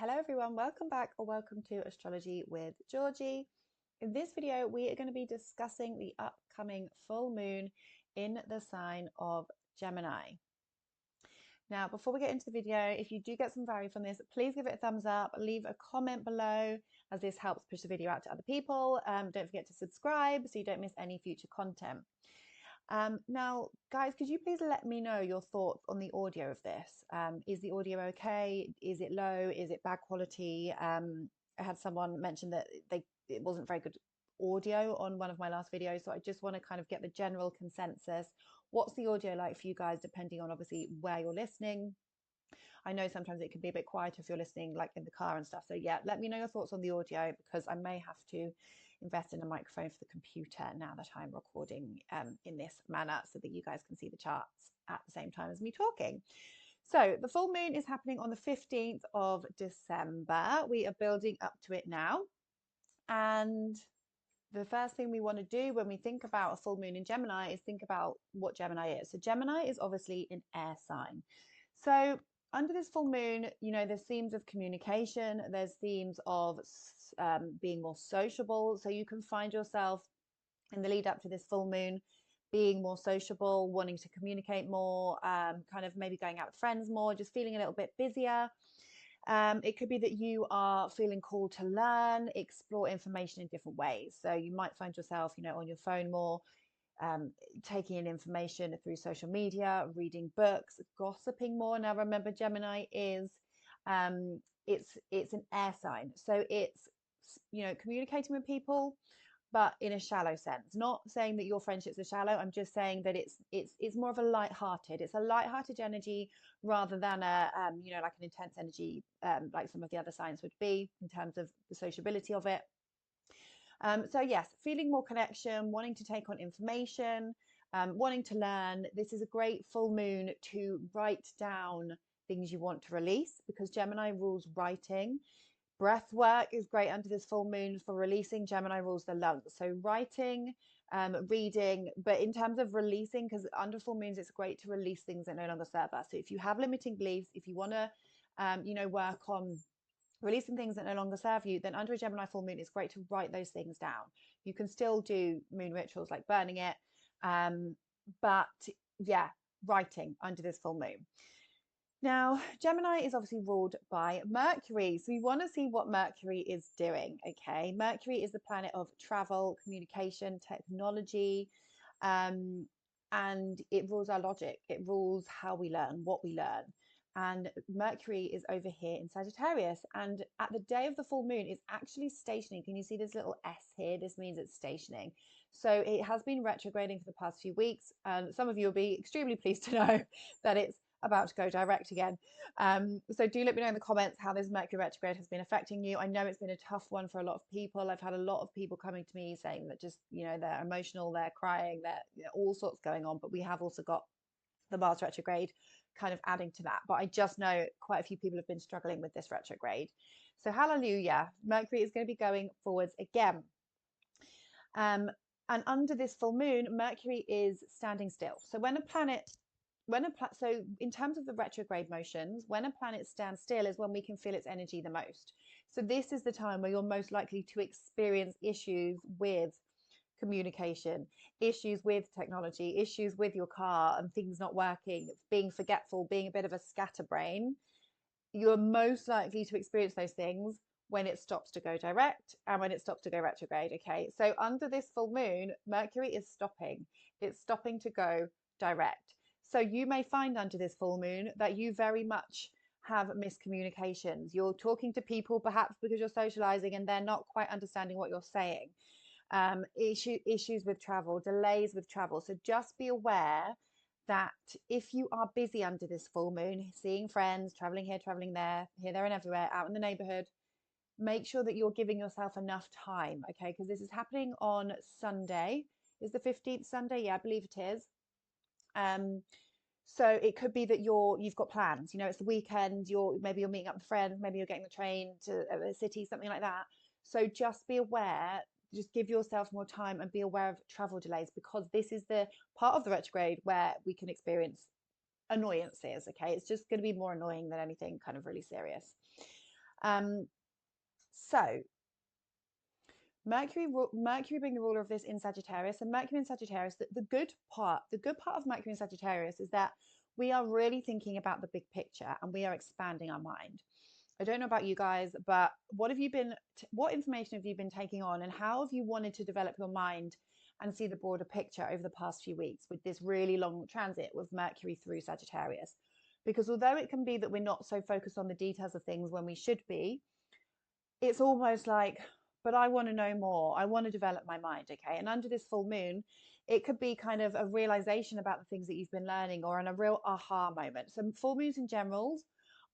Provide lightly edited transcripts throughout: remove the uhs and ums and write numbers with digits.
Hello everyone, welcome back or welcome to Astrology with Georgie. In this video, we are going to be discussing the upcoming full moon in the sign of Gemini. Now, before we get into the video, if you do get some value from this, please give it a thumbs up, leave a comment below as this helps push the video out to other people. Don't forget to subscribe so you don't miss any future content. Now, guys, could you please let me know your thoughts on the audio of this? Is the audio okay? Is it low? Is it bad quality? I had someone mention that it wasn't very good audio on one of my last videos, so I just want to kind of get the general consensus. What's the audio like for you guys, depending on obviously where you're listening? I know sometimes it can be a bit quieter if you're listening like in the car and stuff. So yeah, let me know your thoughts on the audio, because I may have to invest in a microphone for the computer now that I'm recording in this manner, so that you guys can see the charts at the same time as me talking. So the full moon is happening on the 15th of December. We are building up to it now. And the first thing we want to do when we think about a full moon in Gemini is think about what Gemini is. So Gemini is obviously an air sign. So under this full moon, you know, there's themes of communication, there's themes of being more sociable. So you can find yourself in the lead up to this full moon being more sociable, wanting to communicate more, kind of maybe going out with friends more, just feeling a little bit busier. It could be that you are feeling called to learn, explore information in different ways. So you might find yourself, you know, on your phone more, taking in information through social media, reading books, gossiping more. Now, remember, Gemini is it's an air sign, so it's, you know, communicating with people, but in a shallow sense. Not saying that your friendships are shallow. I'm just saying that it's more of a light-hearted. It's a light-hearted energy rather than a you know, like an intense energy, like some of the other signs would be in terms of the sociability of it. So yes, feeling more connection, wanting to take on information, wanting to learn. This is a great full moon to write down things you want to release, because Gemini rules writing. Breath work is great under this full moon for releasing. Gemini rules the lungs. So writing, reading, but in terms of releasing, because under full moons, it's great to release things that no longer serve us. So if you have limiting beliefs, if you want to, you know, work on releasing things that no longer serve you, then under a Gemini full moon, it's great to write those things down. You can still do moon rituals like burning it. But yeah, writing under this full moon. Now, Gemini is obviously ruled by Mercury. So we want to see what Mercury is doing, okay? Mercury is the planet of travel, communication, technology, and it rules our logic. It rules how we learn, what we learn. And Mercury is over here in Sagittarius. And at the day of the full moon, it's actually stationing. Can you see this little S here? This means it's stationing. So it has been retrograding for the past few weeks. And some of you will be extremely pleased to know that it's about to go direct again. So do let me know in the comments how this Mercury retrograde has been affecting you. I know it's been a tough one for a lot of people. I've had a lot of people coming to me saying that just, you know, they're emotional, they're crying, they're, you know, all sorts going on. But we have also got the Mars retrograde kind of adding to that. But I just know quite a few people have been struggling with this retrograde. So hallelujah, Mercury is going to be going forwards again. And under this full moon, Mercury is standing still. So when a planet so in terms of the retrograde motions, when a planet stands still is when we can feel its energy the most. So this is the time where you're most likely to experience issues with communication, issues with technology, issues with your car and things not working, being forgetful, being a bit of a scatterbrain. You're most likely to experience those things when it stops to go direct and when it stops to go retrograde. Okay, so under this full moon, Mercury is stopping. It's stopping to go direct. So you may find under this full moon that you very much have miscommunications. You're talking to people perhaps because you're socializing and they're not quite understanding what you're saying. Issues with travel, delays with travel. So just be aware that if you are busy under this full moon, seeing friends, traveling here, traveling there, here, there, and everywhere, out in the neighborhood, make sure that you're giving yourself enough time, okay? Because this is happening on Sunday. Is the 15th Sunday? Yeah, I believe it is. So it could be that you've got plans, you know, it's the weekend, maybe you're meeting up with friends, maybe you're getting the train to a city, something like that. So just be aware, just give yourself more time and be aware of travel delays, because this is the part of the retrograde where we can experience annoyances, okay? It's just going to be more annoying than anything kind of really serious. So Mercury being the ruler of this in Sagittarius, and Mercury in Sagittarius, the good part of Mercury in Sagittarius is that we are really thinking about the big picture and we are expanding our mind. I don't know about you guys, but what information have you been taking on, and how have you wanted to develop your mind and see the broader picture over the past few weeks with this really long transit with Mercury through Sagittarius? Because although it can be that we're not so focused on the details of things when we should be, it's almost like, but I want to know more. I want to develop my mind. Okay. And under this full moon, it could be kind of a realization about the things that you've been learning, or a real aha moment. So full moons in general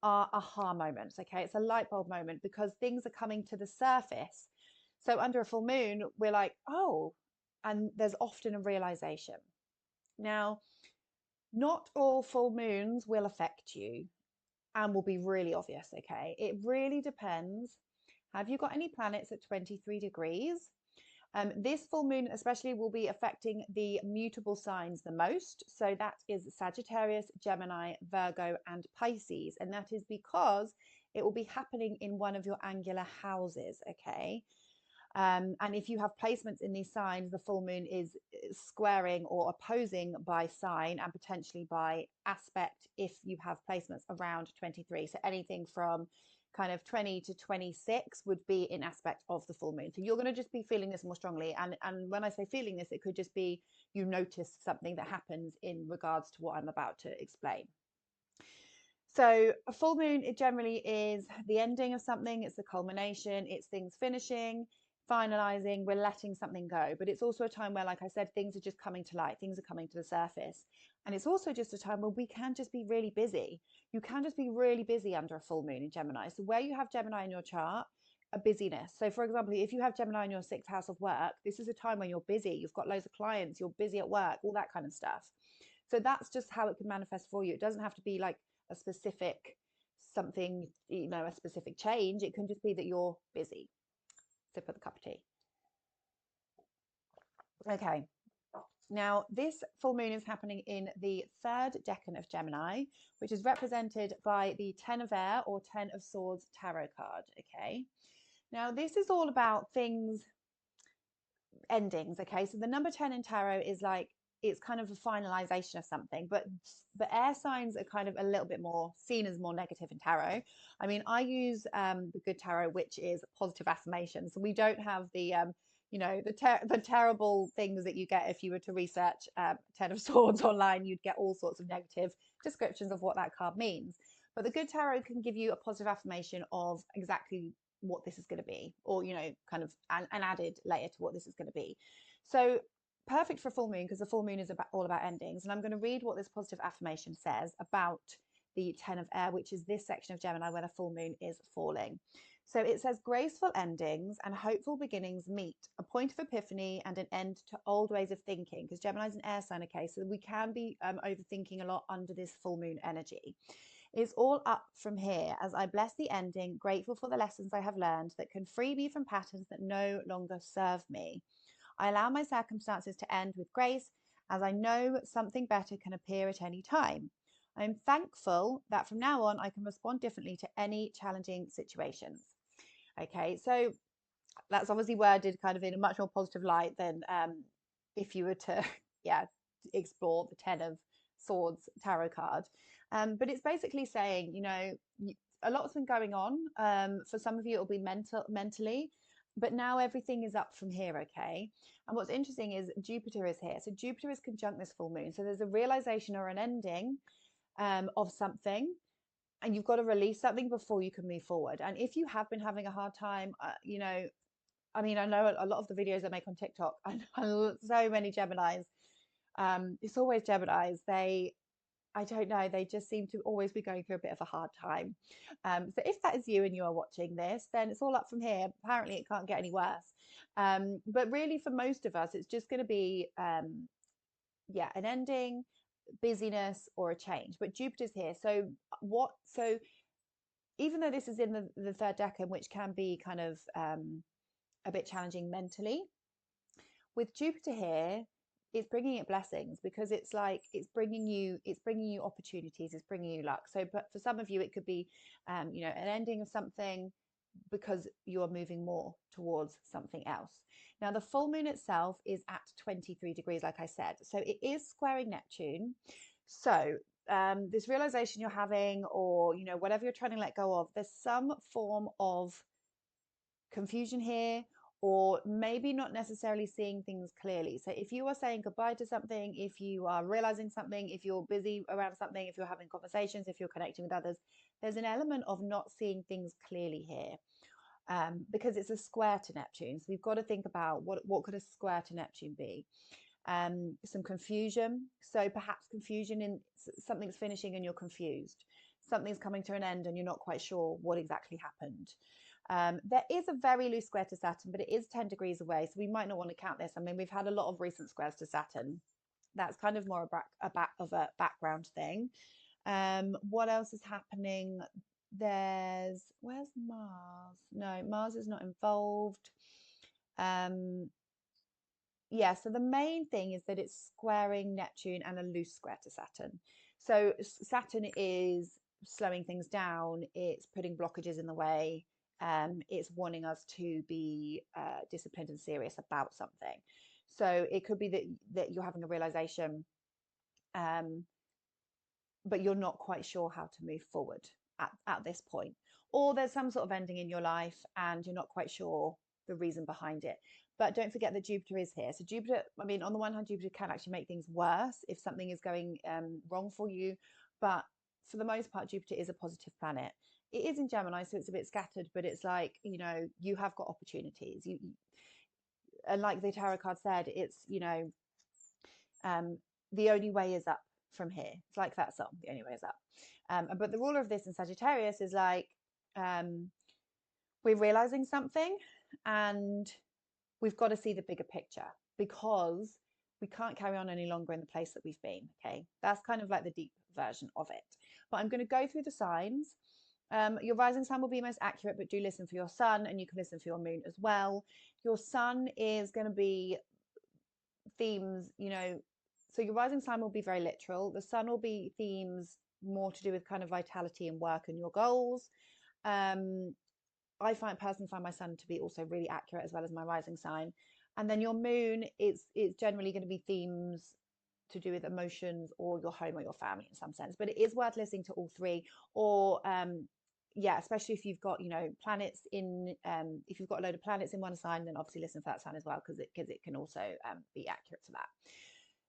are aha moments. Okay. It's a light bulb moment because things are coming to the surface. So under a full moon, we're like, oh, and there's often a realization. Now, not all full moons will affect you and will be really obvious. Okay. It really depends. Have you got any planets at 23 degrees? This full moon especially will be affecting the mutable signs the most. So that is Sagittarius, Gemini, Virgo, and Pisces. And that is because it will be happening in one of your angular houses, okay? And if you have placements in these signs, the full moon is squaring or opposing by sign and potentially by aspect if you have placements around 23. So anything from kind of 20 to 26 would be in aspect of the full moon. So you're going to just be feeling this more strongly. And when I say feeling this, it could just be you notice something that happens in regards to what I'm about to explain. So a full moon, it generally is the ending of something. It's the culmination. It's things finishing, finalizing. We're letting something go. But it's also a time where, like I said, things are just coming to light. Things are coming to the surface. And it's also just a time where we can just be really busy. You can just be really busy under a full moon in Gemini. So where you have Gemini in your chart, a busyness. So for example, if you have Gemini in your 6th house of work, this is a time when you're busy. You've got loads of clients. You're busy at work, all that kind of stuff. So that's just how it can manifest for you. It doesn't have to be like a specific something, a specific change. It can just be that you're busy. Sip of the cup of tea. Okay. Now, this full moon is happening in the 3rd decan of Gemini, which is represented by the 10 of Air or 10 of Swords tarot card. Okay. Now, this is all about things, endings. Okay. So the number 10 in tarot is like, it's kind of a finalization of something, but air signs are kind of a little bit more seen as more negative in tarot. I mean, I use the good tarot, which is positive affirmations. So we don't have the the terrible things that you get if you were to research 10 of Swords online. You'd get all sorts of negative descriptions of what that card means. But the good tarot can give you a positive affirmation of exactly what this is going to be, or kind of an added layer to what this is going to be. So perfect for full moon, because the full moon is all about endings. And I'm going to read what this positive affirmation says about the 10 of Air, which is this section of Gemini where the full moon is falling. So it says, graceful endings and hopeful beginnings meet, a point of epiphany and an end to old ways of thinking, because Gemini is an air sign, okay? So we can be overthinking a lot under this full moon energy. It's all up from here as I bless the ending, grateful for the lessons I have learned that can free me from patterns that no longer serve me. I allow my circumstances to end with grace, as I know something better can appear at any time. I am thankful that from now on I can respond differently to any challenging situations. Okay, so that's obviously worded kind of in a much more positive light than if you were to, explore the 10 of Swords tarot card. But it's basically saying, a lot's been going on. For some of you, it'll be mentally. But now everything is up from here, okay? And what's interesting is Jupiter is here. So Jupiter is conjunct this full moon. So there's a realization or an ending of something, and you've got to release something before you can move forward. And if you have been having a hard time, I know a lot of the videos I make on TikTok, I know so many Geminis. It's always Geminis. I don't know, they just seem to always be going through a bit of a hard time. So if that is you and you are watching this, then it's all up from here. Apparently it can't get any worse. But really for most of us, it's just going to be, an ending, busyness, or a change. But Jupiter's here. So even though this is in the 3rd decan, which can be kind of a bit challenging mentally, with Jupiter here, it's bringing it blessings, because it's like it's bringing you opportunities, it's bringing you luck. So but for some of you it could be you know, an ending of something, because you are moving more towards something else. Now the full moon itself is at 23 degrees, like I said, so it is squaring Neptune. So this realization you're having, or you know, whatever you're trying to let go of, there's some form of confusion here, or maybe not necessarily seeing things clearly. So if you are saying goodbye to something, if you are realizing something, if you're busy around something, if you're having conversations, if you're connecting with others, there's an element of not seeing things clearly here, because it's a square to Neptune. So we've got to think about what could a square to Neptune be. Some confusion. So perhaps confusion in something's finishing and you're confused. Something's coming to an end and you're not quite sure what exactly happened. There is a very loose square to Saturn, but it is 10 degrees away, so we might not want to count this. I mean, we've had a lot of recent squares to Saturn. That's kind of more a background thing. What else is happening? Where's Mars? No, Mars is not involved. Yeah, so the main thing is that it's squaring Neptune and a loose square to Saturn. So Saturn is slowing things down, it's putting blockages in the way, it's wanting us to be disciplined and serious about something. So it could be that you're having a realization, but you're not quite sure how to move forward at this point. Or there's some sort of ending in your life and you're not quite sure the reason behind it. But don't forget that Jupiter is here. So Jupiter, I mean, on the one hand, Jupiter can actually make things worse if something is going wrong for you. But for the most part, Jupiter is a positive planet. It is in Gemini, so it's a bit scattered, but it's like, you know, you have got opportunities. And like the tarot card said, it's, you know, the only way is up from here. It's like that song, the only way is up. But the ruler of this in Sagittarius is like, we're realizing something and we've got to see the bigger picture, because we can't carry on any longer in the place that we've been. Okay, that's kind of like the deep version of it. But I'm going to go through the signs. Your rising sign will be most accurate, but do listen for your sun, and you can listen for your moon as well. Your sun is going to be themes, you know, so your rising sign will be very literal. The sun will be themes more to do with kind of vitality and work and your goals. I personally find my sun to be also really accurate, as well as my rising sign. And then your moon is generally going to be themes to do with emotions or your home or your family in some sense. But it is worth listening to all three, or yeah, especially if you've got, you know, planets in, if you've got a load of planets in one sign, then obviously listen for that sign as well, because it can also be accurate for that.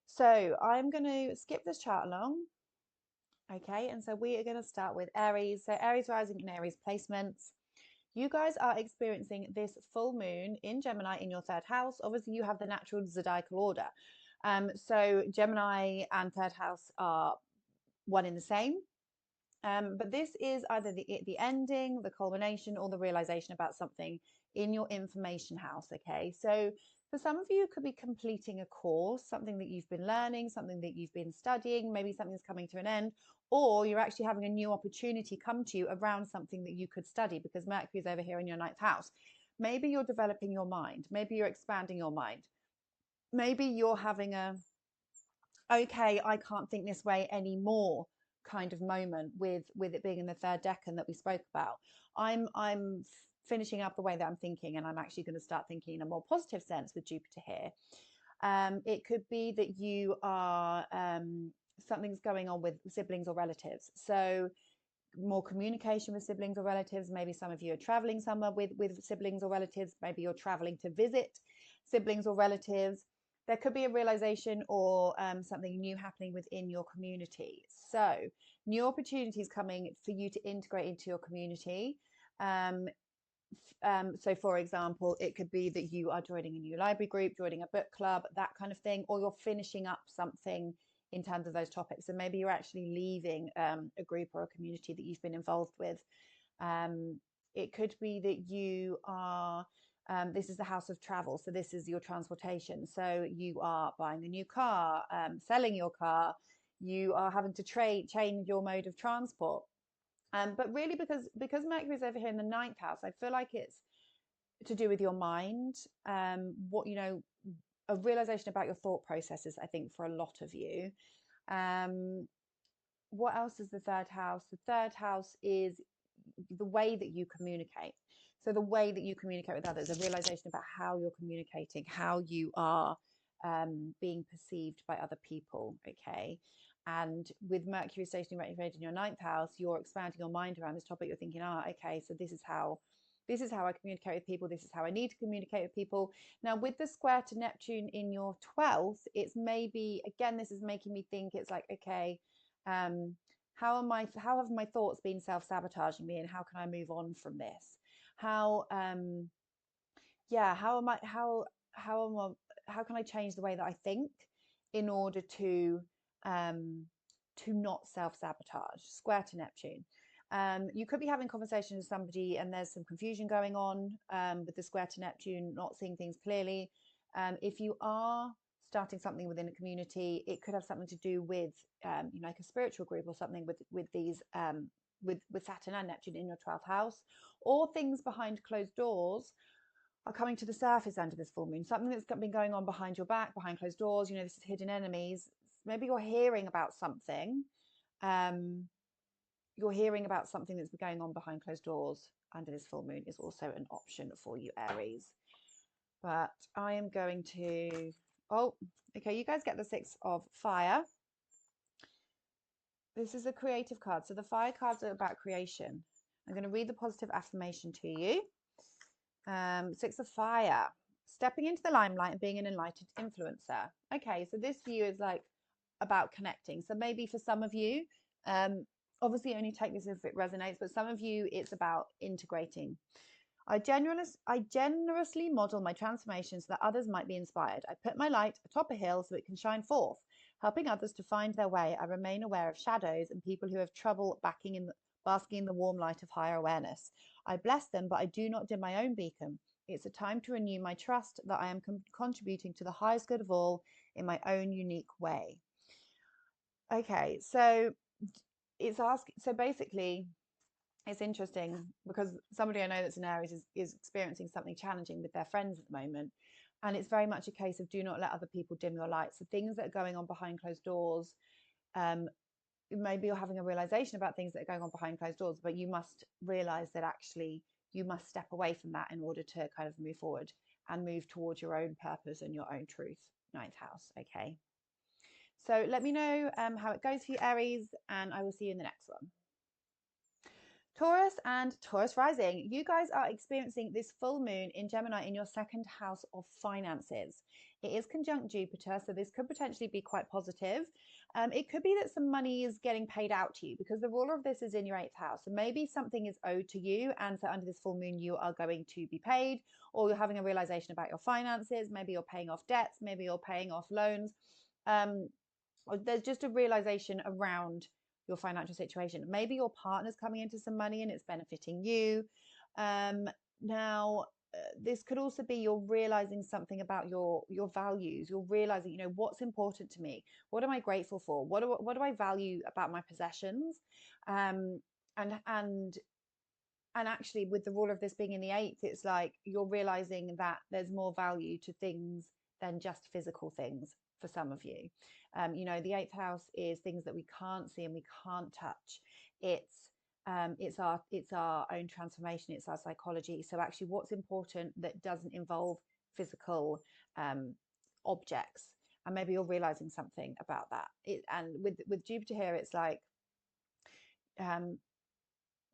So I'm going to skip this chart along. Okay, and so we are going to start with Aries. So Aries rising and Aries placements. You guys are experiencing this full moon in Gemini in your third house. Obviously, you have the natural zodiacal order. So Gemini and third house are one in the same. But this is either the ending, the culmination, or the realization about something in your information house. Okay, so for some of you, it could be completing a course, something that you've been learning, something that you've been studying, maybe something's coming to an end, or you're actually having a new opportunity come to you around something that you could study, because Mercury is over here in your ninth house. Maybe you're developing your mind. Maybe you're expanding your mind. Maybe you're having okay, I can't think this way anymore kind of moment with it being in the third decan that we spoke about. I'm finishing up the way that I'm thinking, and I'm actually going to start thinking in a more positive sense with Jupiter here. It could be that you are something's going on with siblings or relatives, so more communication with siblings or relatives. Maybe some of you are traveling somewhere with siblings or relatives. Maybe you're traveling to visit siblings or relatives. There could be a realization or something new happening within your community. So new opportunities coming for you to integrate into your community. So for example, it could be that you are joining a new library group, joining a book club, that kind of thing, or you're finishing up something in terms of those topics. And maybe you're actually leaving a group or a community that you've been involved with. It could be that you are, this is the house of travel. So this is your transportation. So you are buying a new car, selling your car, you are having to change your mode of transport. But really, because Mercury is over here in the ninth house, I feel like it's to do with your mind. What, you know, a realization about your thought processes, I think, for a lot of you. What else is the third house? The third house is the way that you communicate. So the way that you communicate with others, a realization about how you're communicating, how you are being perceived by other people. Okay. And with Mercury stationary retrograde in your ninth house, you're expanding your mind around this topic. You're thinking, okay, so this is how I communicate with people. This is how I need to communicate with people. Now, with the square to Neptune in your 12th, it's maybe, again, this is making me think, it's like, okay, how have my thoughts been self-sabotaging me, and how can I move on from this? How can I change the way that I think in order to not self-sabotage? Square to Neptune. You could be having conversations with somebody and there's some confusion going on with the square to Neptune, not seeing things clearly. If you are starting something within a community, it could have something to do with like a spiritual group or something with these with Saturn and Neptune in your 12th house, or things behind closed doors are coming to the surface under this full moon. Something that's been going on behind your back, behind closed doors. This is hidden enemies. Maybe you're hearing about something. You're hearing about something that's been going on behind closed doors under this full moon is also an option for you, Aries. But I am going to, okay, you guys get the 6 of fire. This is a creative card. So the fire cards are about creation. I'm going to read the positive affirmation to you. 6 of fire, stepping into the limelight and being an enlightened influencer. Okay, so this for you is like about connecting. So maybe for some of you, obviously only take this if it resonates, but some of you it's about integrating. I generously model my transformation so that others might be inspired. I put my light atop a hill so it can shine forth, helping others to find their way. I remain aware of shadows and people who have trouble basking in the warm light of higher awareness. I bless them, but I do not dim my own beacon. It's a time to renew my trust that I am contributing to the highest good of all in my own unique way. Okay, so so basically, it's interesting because somebody I know that's in Aries is experiencing something challenging with their friends at the moment. And it's very much a case of do not let other people dim your light. So things that are going on behind closed doors, maybe you're having a realization about things that are going on behind closed doors, but you must realize that actually you must step away from that in order to kind of move forward and move towards your own purpose and your own truth. Ninth house. Okay. So let me know how it goes for you, Aries, and I will see you in the next one. Taurus and Taurus rising, you guys are experiencing this full moon in Gemini in your second house of finances. It is conjunct Jupiter, so this could potentially be quite positive. It could be that some money is getting paid out to you because the ruler of this is in your 8th house. So maybe something is owed to you, and so under this full moon you are going to be paid, or you're having a realization about your finances. Maybe you're paying off debts, maybe you're paying off loans. There's just a realization around your financial situation. Maybe your partner's coming into some money and it's benefiting you. This could also be you're realizing something about your values. You're realizing, what's important to me. What am I grateful for? What do I value about my possessions? And actually, with the rule of this being in the 8th, it's like you're realizing that there's more value to things than just physical things for some of you. The 8th house is things that we can't see and we can't touch. It's our own transformation. It's our psychology. So actually what's important that doesn't involve physical objects, and maybe you're realizing something about that. And with Jupiter here, it's like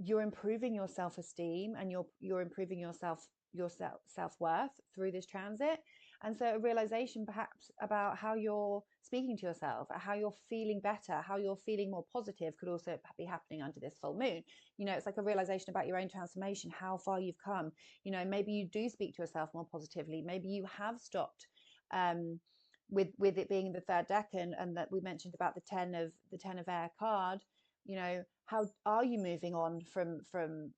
you're improving your self-esteem and you're improving your self-worth through this transit. And so a realization perhaps about how you're speaking to yourself, how you're feeling better, how you're feeling more positive could also be happening under this full moon. It's like a realization about your own transformation, how far you've come. Maybe you do speak to yourself more positively. Maybe you have stopped with it being the 3rd decan, and that we mentioned about the 10 of air card. How are you moving on from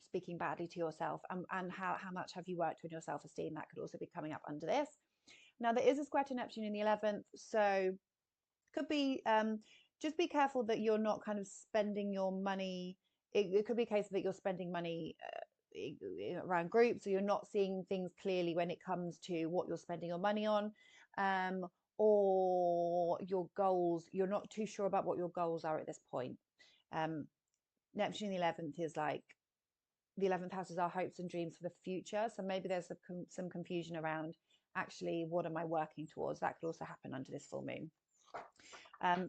speaking badly to yourself, and how much have you worked on your self-esteem? That could also be coming up under this. Now there is a square to Neptune in the 11th, so could be just be careful that you're not kind of spending your money. It could be a case that you're spending money around groups, so you're not seeing things clearly when it comes to what you're spending your money on. or your goals, you're not too sure about what your goals are at this point. Neptune in the 11th is like, the 11th house is our hopes and dreams for the future. So maybe there's some confusion around, actually, what am I working towards? That could also happen under this full moon.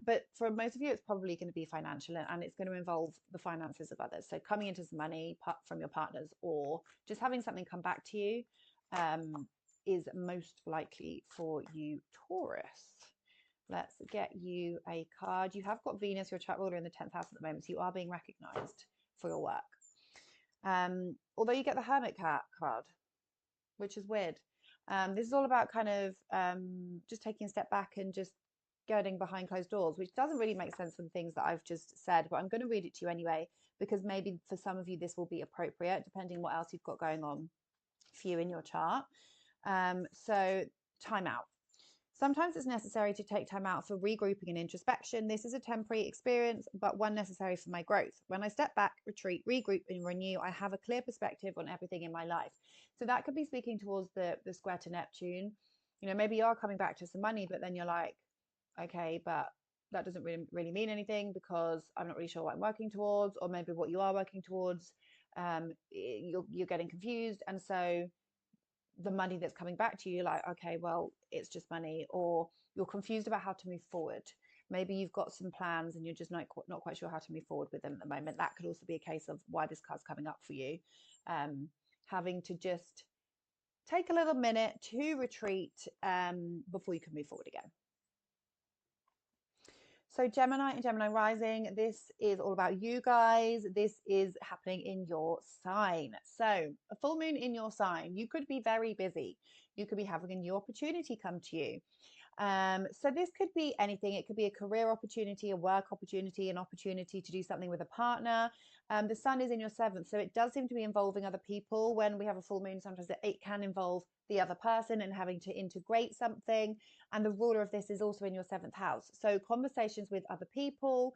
But for most of you, it's probably going to be financial, and it's going to involve the finances of others. So coming into some money from your partners, or just having something come back to you, is most likely for you, Taurus. Let's get you a card. You have got Venus, your chart ruler, in the 10th house at the moment, so you are being recognized for your work. Although you get the Hermit card, which is weird. This is all about kind of just taking a step back and just going behind closed doors, which doesn't really make sense for the things that I've just said, but I'm going to read it to you anyway, because maybe for some of you this will be appropriate depending what else you've got going on for you in your chart. So time out. Sometimes it's necessary to take time out for regrouping and introspection. This is a temporary experience, but one necessary for my growth. When I step back, retreat, regroup, and renew, I have a clear perspective on everything in my life. So that could be speaking towards the square to Neptune. You know, maybe you are coming back to some money, but then you're like, okay, but that doesn't really mean anything because I'm not really sure what I'm working towards, or maybe what you are working towards, you're getting confused. And so the money that's coming back to you, like, okay, well, it's just money, or you're confused about how to move forward. Maybe you've got some plans and you're just not quite sure how to move forward with them at the moment. That could also be a case of why this card's coming up for you. Having to just take a little minute to retreat before you can move forward again. So Gemini and Gemini rising, this is all about you guys. This is happening in your sign. So a full moon in your sign, you could be very busy. You could be having a new opportunity come to you. So this could be anything. It could be a career opportunity, a work opportunity, an opportunity to do something with a partner. The sun is in your 7th, so it does seem to be involving other people. When we have a full moon, sometimes it can involve the other person and having to integrate something. And the ruler of this is also in your 7th house. So conversations with other people.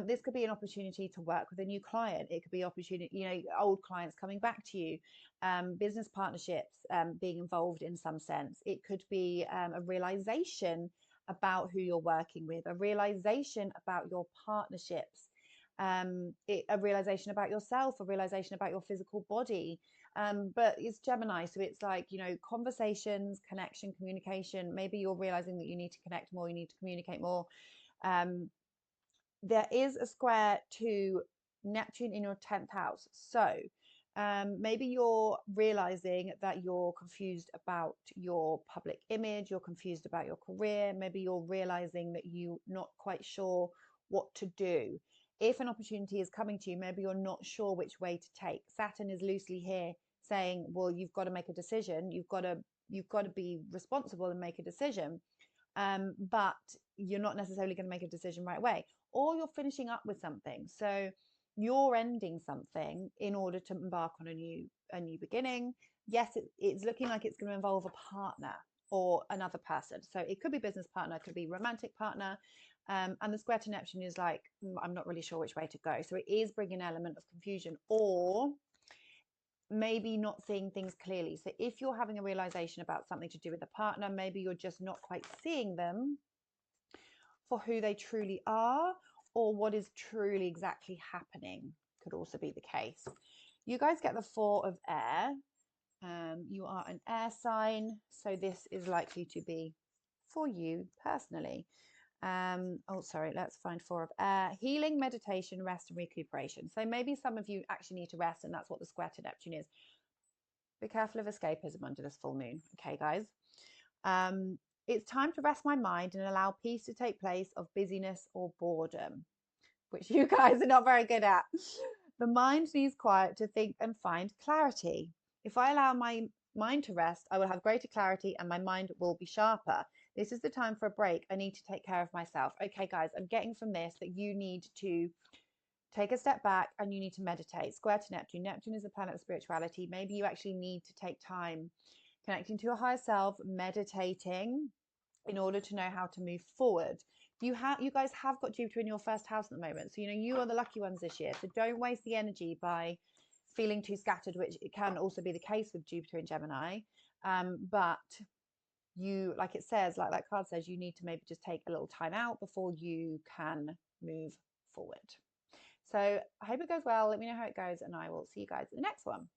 This could be an opportunity to work with a new client. It could be opportunity, you know, old clients coming back to you, business partnerships being involved in some sense. It could be a realization about who you're working with, a realization about your partnerships, a realization about yourself, a realization about your physical body. But it's Gemini, so it's like, you know, conversations, connection, communication. Maybe you're realizing that you need to connect more, you need to communicate more. There is a square to Neptune in your 10th house. So maybe you're realizing that you're confused about your public image, you're confused about your career. Maybe you're realizing that you're not quite sure what to do. If an opportunity is coming to you, maybe you're not sure which way to take. Saturn is loosely here saying, well, you've got to make a decision. You've got to be responsible and make a decision. But you're not necessarily going to make a decision right away, or you're finishing up with something. So you're ending something in order to embark on a new beginning. Yes, it's looking like it's going to involve a partner or another person. So it could be business partner, it could be romantic partner. And the square to Neptune is like, I'm not really sure which way to go. So it is bringing an element of confusion, or maybe not seeing things clearly. So if you're having a realization about something to do with a partner, maybe you're just not quite seeing them for who they truly are, or what is truly exactly happening. Could also be the case. You guys get the 4 of air. You are an air sign, so this is likely to be for you personally. Let's find 4 of air. Healing, meditation, rest, and recuperation. So maybe some of you actually need to rest, and that's what the square to Neptune is. Be careful of escapism under this full moon. Okay, guys. It's time to rest my mind and allow peace to take place of busyness or boredom, which you guys are not very good at. The mind needs quiet to think and find clarity. If I allow my mind to rest, I will have greater clarity and my mind will be sharper. This is the time for a break. I need to take care of myself. Okay, guys, I'm getting from this that you need to take a step back and you need to meditate. Square to Neptune. Neptune is a planet of spirituality. Maybe you actually need to take time connecting to your higher self, meditating in order to know how to move forward. You guys have got Jupiter in your 1st house at the moment. So, you know, you are the lucky ones this year. So don't waste the energy by feeling too scattered, which it can also be the case with Jupiter in Gemini. But you, like it says, like that card says, you need to maybe just take a little time out before you can move forward. So I hope it goes well. Let me know how it goes, and I will see you guys in the next one.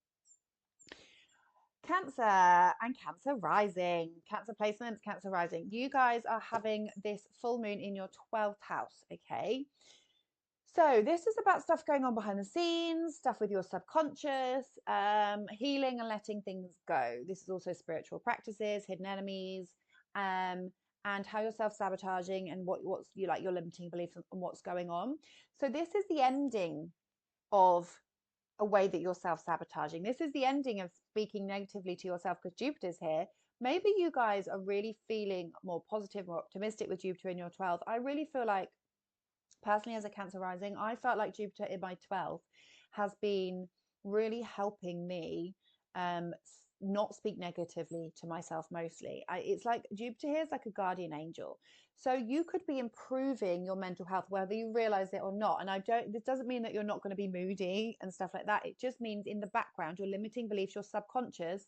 Cancer and Cancer rising, Cancer placements, Cancer rising. You guys are having this full moon in your 12th house, okay? So this is about stuff going on behind the scenes, stuff with your subconscious, healing and letting things go. This is also spiritual practices, hidden enemies, and how you're self-sabotaging and what's you like your limiting beliefs and what's going on. So this is the ending of a way that you're self-sabotaging. This is the ending of speaking negatively to yourself because Jupiter's here. Maybe you guys are really feeling more positive, more optimistic with Jupiter in your 12th. I really feel like, personally, as a Cancer rising, I felt like Jupiter in my 12th has been really helping me not speak negatively to myself mostly. It's like Jupiter here is like a guardian angel. So you could be improving your mental health whether you realize it or not. And this doesn't mean that you're not going to be moody and stuff like that. It just means in the background, your limiting beliefs, your subconscious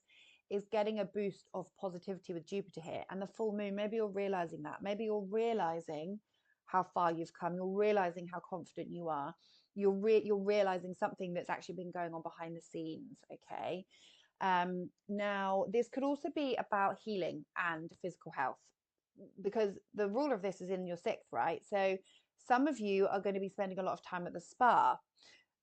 is getting a boost of positivity with Jupiter here. And the full moon, maybe you're realizing that. Maybe you're realizing how far you've come. You're realizing how confident you are. You're realizing something that's actually been going on behind the scenes. Okay. Now, this could also be about healing and physical health, because the ruler of this is in your 6th, right? So some of you are going to be spending a lot of time at the spa,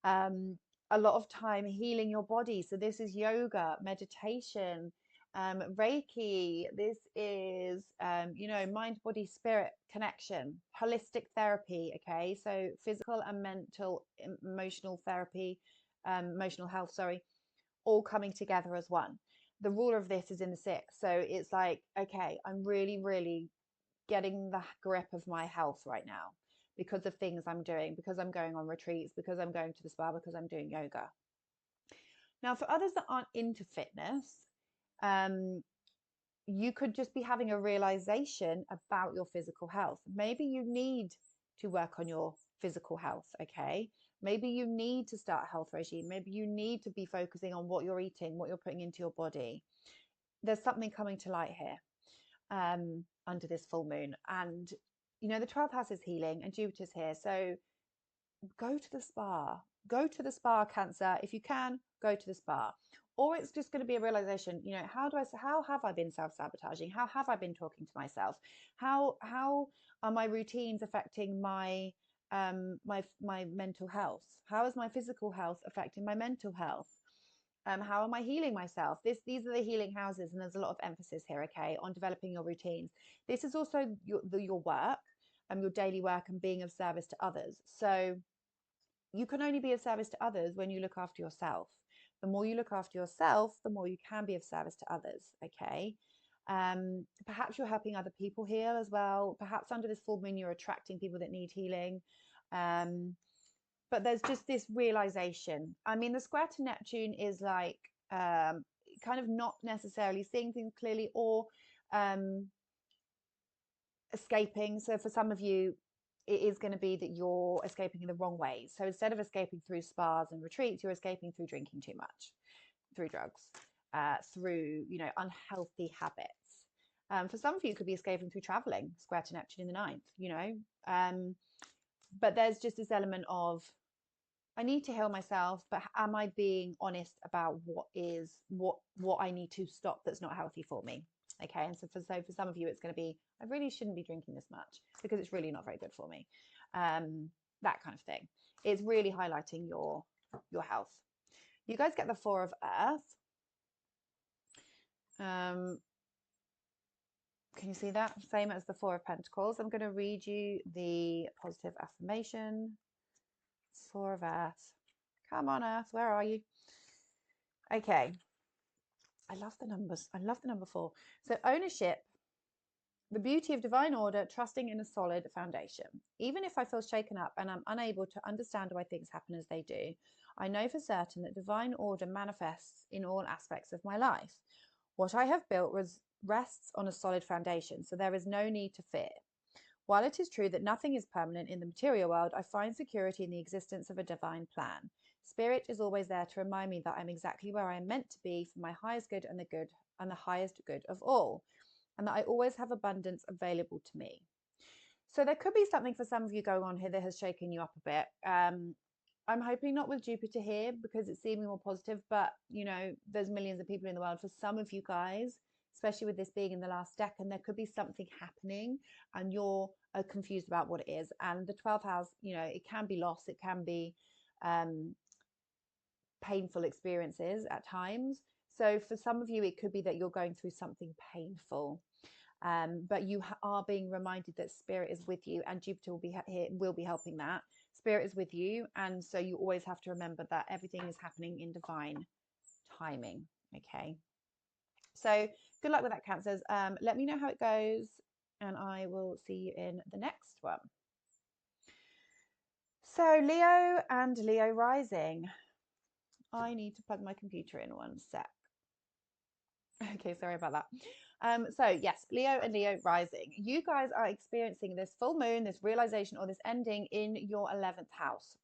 a lot of time healing your body. So this is yoga, meditation, Reiki. This is, mind, body, spirit connection, holistic therapy. Okay. So physical and mental, emotional therapy, emotional health, sorry, all coming together as one. The ruler of this is in the 6th. So it's like, okay, I'm really, really getting the grip of my health right now because of things I'm doing, because I'm going on retreats, because I'm going to the spa, because I'm doing yoga. Now, for others that aren't into fitness, you could just be having a realization about your physical health. Maybe you need to work on your physical health, okay? Maybe you need to start a health regime. Maybe you need to be focusing on what you're eating, what you're putting into your body. There's something coming to light here under this full moon. And, the 12th house is healing and Jupiter's here. So go to the spa. Go to the spa, Cancer. If you can, go to the spa. Or it's just going to be a realization, how have I been self-sabotaging? How have I been talking to myself? How are my routines affecting my my mental health? How is my physical health affecting my mental health? How am I healing myself? These are the healing houses, and there's a lot of emphasis here, okay, on developing your routines. This is also your work, your daily work, and being of service to others. So you can only be of service to others when you look after yourself. The more you look after yourself, the more you can be of service to others, okay? Perhaps you're helping other people heal as well. Perhaps under this full moon, you're attracting people that need healing. But there's just this realization. I mean, the square to Neptune is like kind of not necessarily seeing things clearly or escaping. So for some of you, it is going to be that you're escaping in the wrong ways. So instead of escaping through spas and retreats, you're escaping through drinking too much, through drugs, through, unhealthy habits. For some of you, it could be escaping through traveling, square to Neptune in the 9th, but there's just this element of, I need to heal myself, but am I being honest about what I need to stop that's not healthy for me? Okay, and so for some of you, it's going to be, I really shouldn't be drinking this much because it's really not very good for me. That kind of thing. It's really highlighting your health. You guys get the 4 of Earth. Can you see that? Same as the 4 of Pentacles. I'm going to read you the positive affirmation. 4 of Earth. Come on, Earth. Where are you? Okay. I love the numbers. I love the number 4. So ownership, the beauty of divine order, trusting in a solid foundation. Even if I feel shaken up and I'm unable to understand why things happen as they do, I know for certain that divine order manifests in all aspects of my life. What I have built rests on a solid foundation, so there is no need to fear. While it is true that nothing is permanent in the material world, I find security in the existence of a divine plan. Spirit is always there to remind me that I'm exactly where I am meant to be for my highest good and the highest good of all. and that I always have abundance available to me. So there could be something for some of you going on here that has shaken you up a bit. I'm hoping not with Jupiter here because it's seeming more positive, but you know, there's millions of people in the world. For some of you guys, especially with this being in the last decan, there could be something happening and you're confused about what it is. And the 12th house, you know, it can be loss, it can be painful experiences at times. So for some of you, it could be that you're going through something painful. But you are being reminded that spirit is with you, and Jupiter will be here, will be helping that. Spirit is with you, and so you always have to remember that everything is happening in divine timing. Okay, so good luck with that, Cancers. Let me know how it goes, and I will see you in the next one. So Leo and Leo rising. I need to plug my computer in one sec. Okay, sorry about that. So yes, Leo and Leo rising. You guys are experiencing this full moon, this realization or this ending in your 11th house.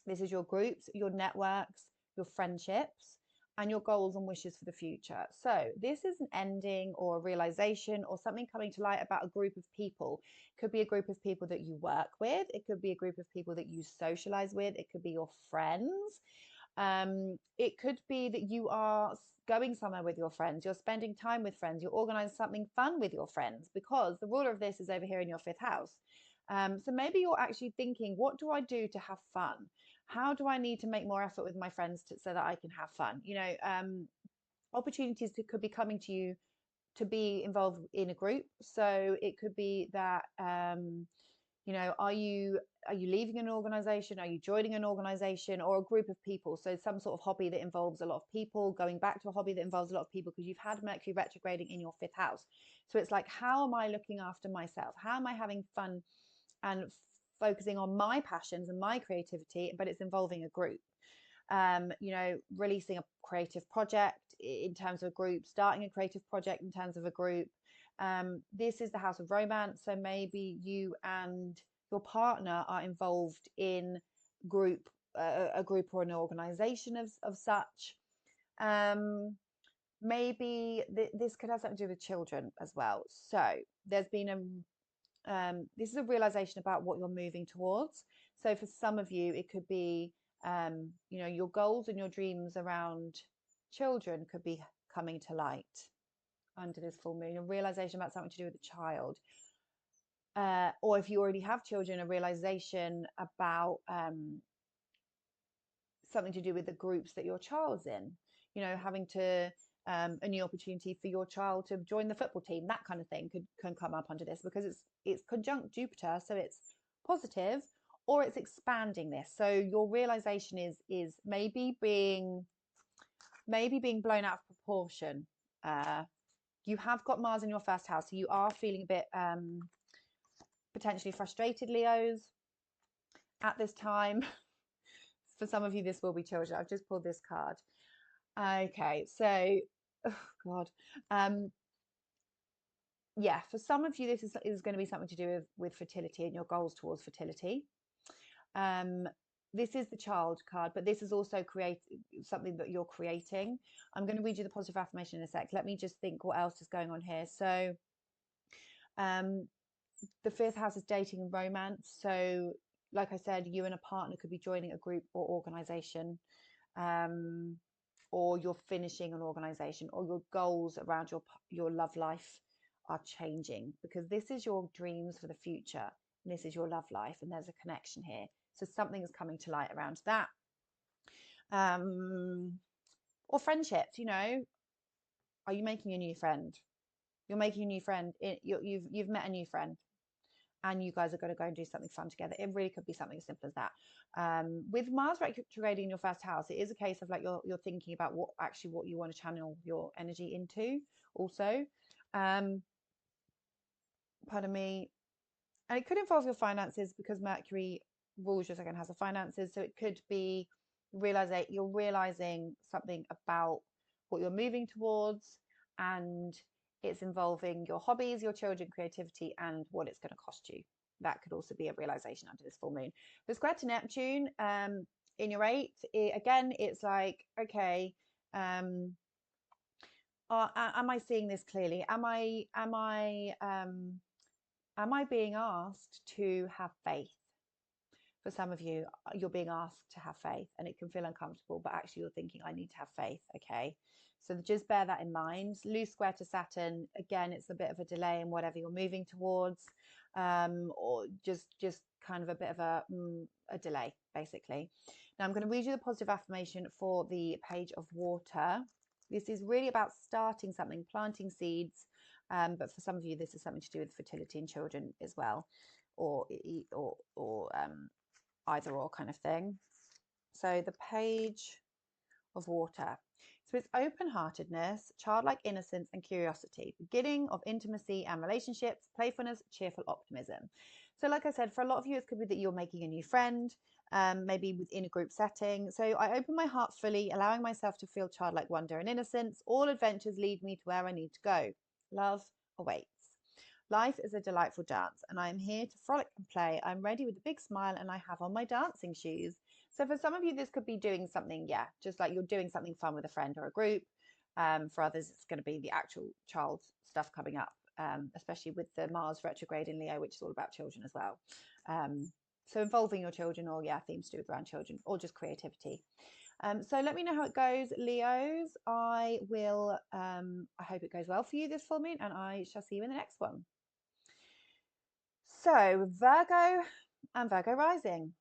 This is your groups, your networks, your friendships, and your goals and wishes for the future. So this is an ending or a realization or something coming to light about a group of people. It could be a group of people that you work with. It could be a group of people that you socialize with. It could be your friends. It could be that you are going somewhere with your friends, you're spending time with friends, you're organizing something fun with your friends, because the ruler of this is over here in your 5th house. So maybe you're actually thinking, what do I do to have fun? How do I need to make more effort with my friends so that I can have fun? You know, opportunities could be coming to you to be involved in a group. So it could be that you know, are you leaving an organization? Are you joining an organization or a group of people? So some sort of hobby that involves a lot of people, going back to a hobby that involves a lot of people, because you've had Mercury retrograding in your 5th house. So it's like, how am I looking after myself? How am I having fun and focusing on my passions and my creativity, but it's involving a group? You know, releasing a creative project in terms of a group, starting a creative project in terms of a group. This is the house of romance. So maybe you and your partner are involved in a group or an organization of such. Maybe this could have something to do with children as well. So there's been this is a realization about what you're moving towards. So for some of you, it could be you know, your goals and your dreams around children could be coming to light under this full moon, a realization about something to do with a child. Or if you already have children, a realization about something to do with the groups that your child's in, you know, having to a new opportunity for your child to join the football team, that kind of thing can come up under this, because it's conjunct Jupiter, so it's positive, or it's expanding this. So your realization is maybe being blown out of proportion. You have got Mars in your 1st house, so you are feeling a bit potentially frustrated, Leos, at this time. For some of you, this will be children. I've just pulled this card. Okay, so, oh God. Yeah, for some of you, this is going to be something to do with fertility and your goals towards fertility. This is the child card, but this is also something that you're creating. I'm going to read you the positive affirmation in a sec. Let me just think what else is going on here. So the 5th house is dating and romance. So like I said, you and a partner could be joining a group or organization, or you're finishing an organization, or your goals around your love life are changing, because this is your dreams for the future and this is your love life, and there's a connection here. So something is coming to light around that. Or friendships, you know, are you making a new friend? You're making a new friend. You've met a new friend, and you guys are going to go and do something fun together. It really could be something as simple as that. With Mars retrograding in your 1st house, it is a case of like you're thinking about what you want to channel your energy into also. Pardon me. And it could involve your finances, because Mercury rules your 2nd house of finances. So it could be you're realizing something about what you're moving towards, and it's involving your hobbies, your children, creativity, and what it's going to cost you. That could also be a realization under this full moon. The square to Neptune in your 8th, again, it's like, okay, am I seeing this clearly? Am I being asked to have faith? For some of you, you're being asked to have faith, and it can feel uncomfortable, but actually you're thinking, I need to have faith. Okay, so just bear that in mind. Loose square to Saturn, again, it's a bit of a delay in whatever you're moving towards, or just kind of a bit of a delay, basically. Now I'm going to read you the positive affirmation for the Page of Water. This is really about starting something, planting seeds, but for some of you this is something to do with fertility in children as well, or either or kind of thing. So the Page of Water. So it's open-heartedness, childlike innocence and curiosity, beginning of intimacy and relationships, playfulness, cheerful optimism. So like I said, for a lot of you, it could be that you're making a new friend, maybe within a group setting. So I open my heart fully, allowing myself to feel childlike wonder and innocence. All adventures lead me to where I need to go. Love awaits. Life is a delightful dance, and I am here to frolic and play. I'm ready with a big smile, and I have on my dancing shoes. So for some of you, this could be doing something, just like you're doing something fun with a friend or a group. For others, it's going to be the actual child stuff coming up, especially with the Mars retrograde in Leo, which is all about children as well. So involving your children, or themes to do with around children, or just creativity. So let me know how it goes, Leos. I hope it goes well for you this full moon, and I shall see you in the next one. So Virgo and Virgo rising.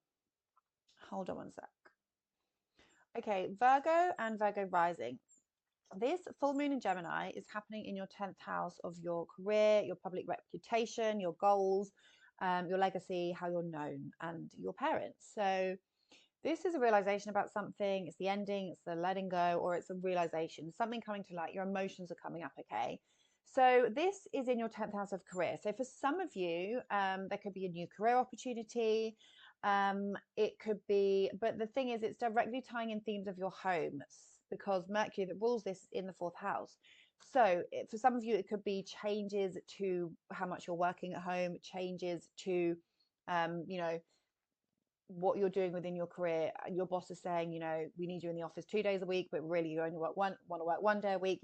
Hold on one sec. Okay, Virgo and Virgo rising. This full moon in Gemini is happening in your 10th house of your career, your public reputation, your goals, your legacy, how you're known, and your parents. So this is a realization about something. It's the ending, it's the letting go, or it's a realization, something coming to light. Your emotions are coming up, okay? So this is in your 10th house of career. So for some of you, there could be a new career opportunity. It could be, but the thing is, it's directly tying in themes of your home, because Mercury that rules this in the 4th house. So for some of you, it could be changes to how much you're working at home, changes to, what you're doing within your career. Your boss is saying, we need you in the office 2 days a week, but really you only want to work 1 day a week,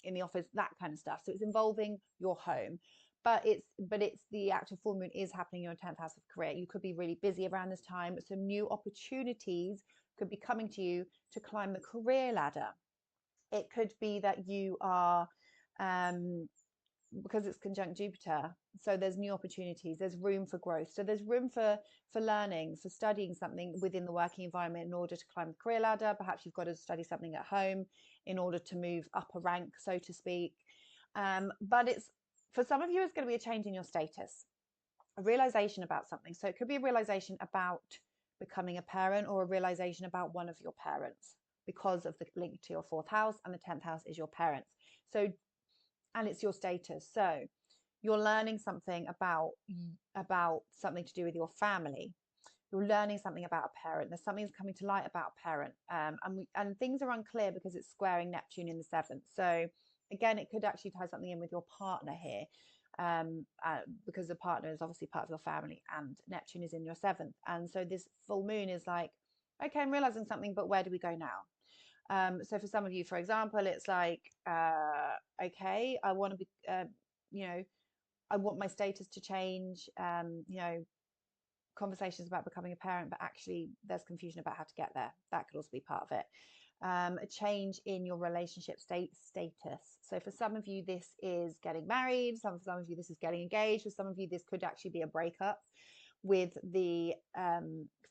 in the office, that kind of stuff. So it's involving your home, but it's the actual full moon is happening in your 10th house of career. You could be really busy around this time. Some new opportunities could be coming to you to climb the career ladder. It could be that you are, because it's conjunct Jupiter, so there's new opportunities, there's room for growth, so there's room for learning, for studying something within the working environment in order to climb the career ladder. Perhaps you've got to study something at home in order to move up a rank, so to speak. But it's, for some of you, it's going to be a change in your status, a realization about something. So it could be a realization about becoming a parent, or a realization about one of your parents, because of the link to your 4th house, and the 10th house is your parents. So, and it's your status. So you're learning something about something to do with your family. You're learning something about a parent. There's something that's coming to light about a parent, and things are unclear because it's squaring Neptune in the 7th. So again, it could actually tie something in with your partner here, because the partner is obviously part of your family, and Neptune is in your 7th. And so this full moon is like, okay, I'm realizing something, but where do we go now? So for some of you, for example, it's like, okay, I want to be, I want my status to change, conversations about becoming a parent, but actually there's confusion about how to get there. That could also be part of it. A change in your relationship status. So for some of you, this is getting married. For some of you, this is getting engaged. For some of you, this could actually be a breakup with the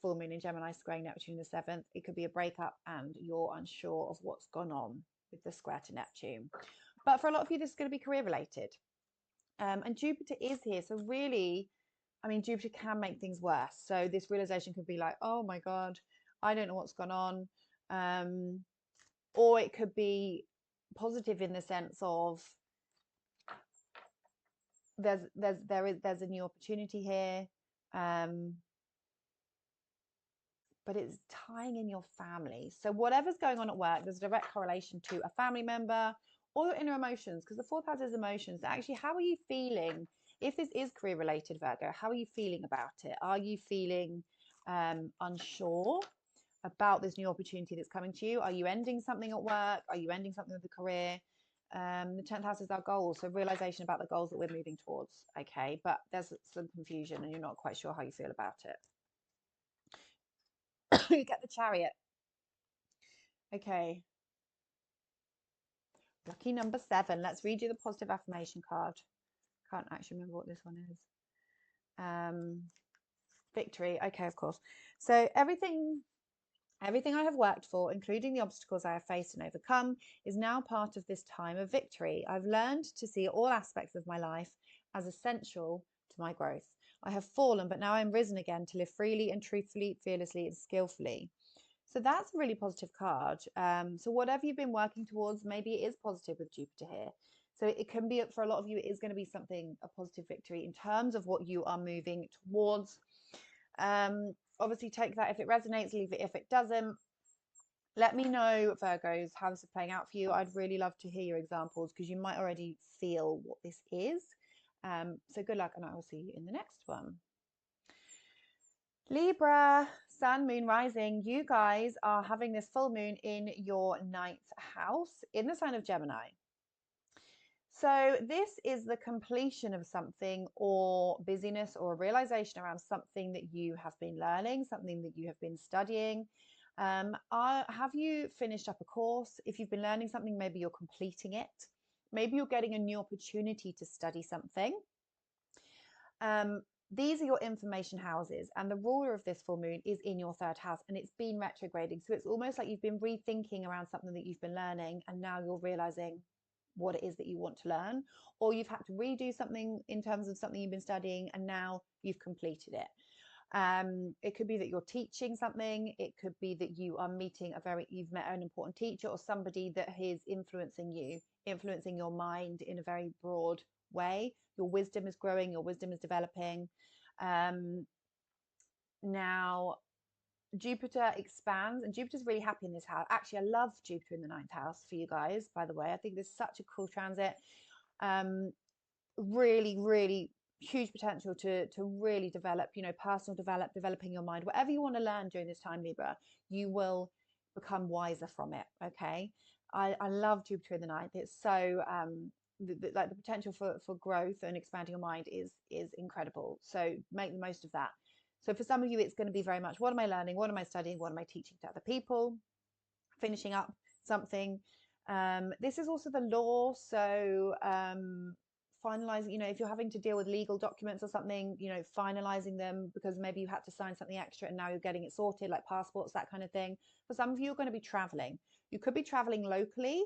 full moon in Gemini squaring Neptune in the 7th. It could be a breakup and you're unsure of what's gone on with the square to Neptune. But for a lot of you, this is going to be career related. And Jupiter is here. So really, I mean, Jupiter can make things worse. So this realization could be like, oh my God, I don't know what's gone on. Or it could be positive in the sense of there's a new opportunity here. But it's tying in your family. So whatever's going on at work, there's a direct correlation to a family member or your inner emotions, because the 4th house is emotions. Actually, how are you feeling? If this is career related, Virgo, how are you feeling about it? Are you feeling unsure about this new opportunity that's coming to you? Are you ending something at work? Are you ending something with a career? The 10th house is our goals, so realization about the goals that we're moving towards. Okay, but there's some confusion and you're not quite sure how you feel about it. You get the Chariot. Okay. Lucky number 7. Let's read you the positive affirmation card. Can't actually remember what this one is. Victory. Okay, of course. So everything I have worked for, including the obstacles I have faced and overcome, is now part of this time of victory. I've learned to see all aspects of my life as essential to my growth. I have fallen, but now I'm risen again to live freely and truthfully, fearlessly and skillfully. So that's a really positive card. So whatever you've been working towards, maybe it is positive with Jupiter here. So it can be, for a lot of you, it is going to be something, a positive victory in terms of what you are moving towards. Obviously take that if it resonates, leave it if it doesn't. Let me know, Virgos, how this is playing out for you. I'd really love to hear your examples because you might already feel what this is. So good luck and I will see you in the next one. Libra, Sun, Moon, Rising, you guys are having this full moon in your 9th house in the sign of Gemini. So this is the completion of something or busyness or a realization around something that you have been learning, something that you have been studying. Have you finished up a course? If you've been learning something, maybe you're completing it. Maybe you're getting a new opportunity to study something. These are your information houses, and the ruler of this full moon is in your 3rd house, and it's been retrograding. So it's almost like you've been rethinking around something that you've been learning, and now you're realizing what it is that you want to learn, or you've had to redo something in terms of something you've been studying, and now you've completed it. It could be that you're teaching something. It could be that you are meeting you've met an important teacher or somebody that is influencing you, influencing your mind in a very broad way. Your wisdom is growing, your wisdom is developing. Now Jupiter expands, and Jupiter's really happy in this house. Actually, I love Jupiter in the 9th house for you guys, by the way. I think there's such a cool transit. Really, really huge potential to really develop, personal developing your mind. Whatever you want to learn during this time, Libra, you will become wiser from it. Okay. I love Jupiter in the 9th. It's so like the potential for growth and expanding your mind is incredible. So make the most of that. So for some of you, it's going to be very much, what am I learning? What am I studying? What am I teaching to other people? Finishing up something. This is also the law. So finalizing, if you're having to deal with legal documents or something, finalizing them because maybe you had to sign something extra and now you're getting it sorted, like passports, that kind of thing. For some of you, you're going to be traveling. You could be traveling locally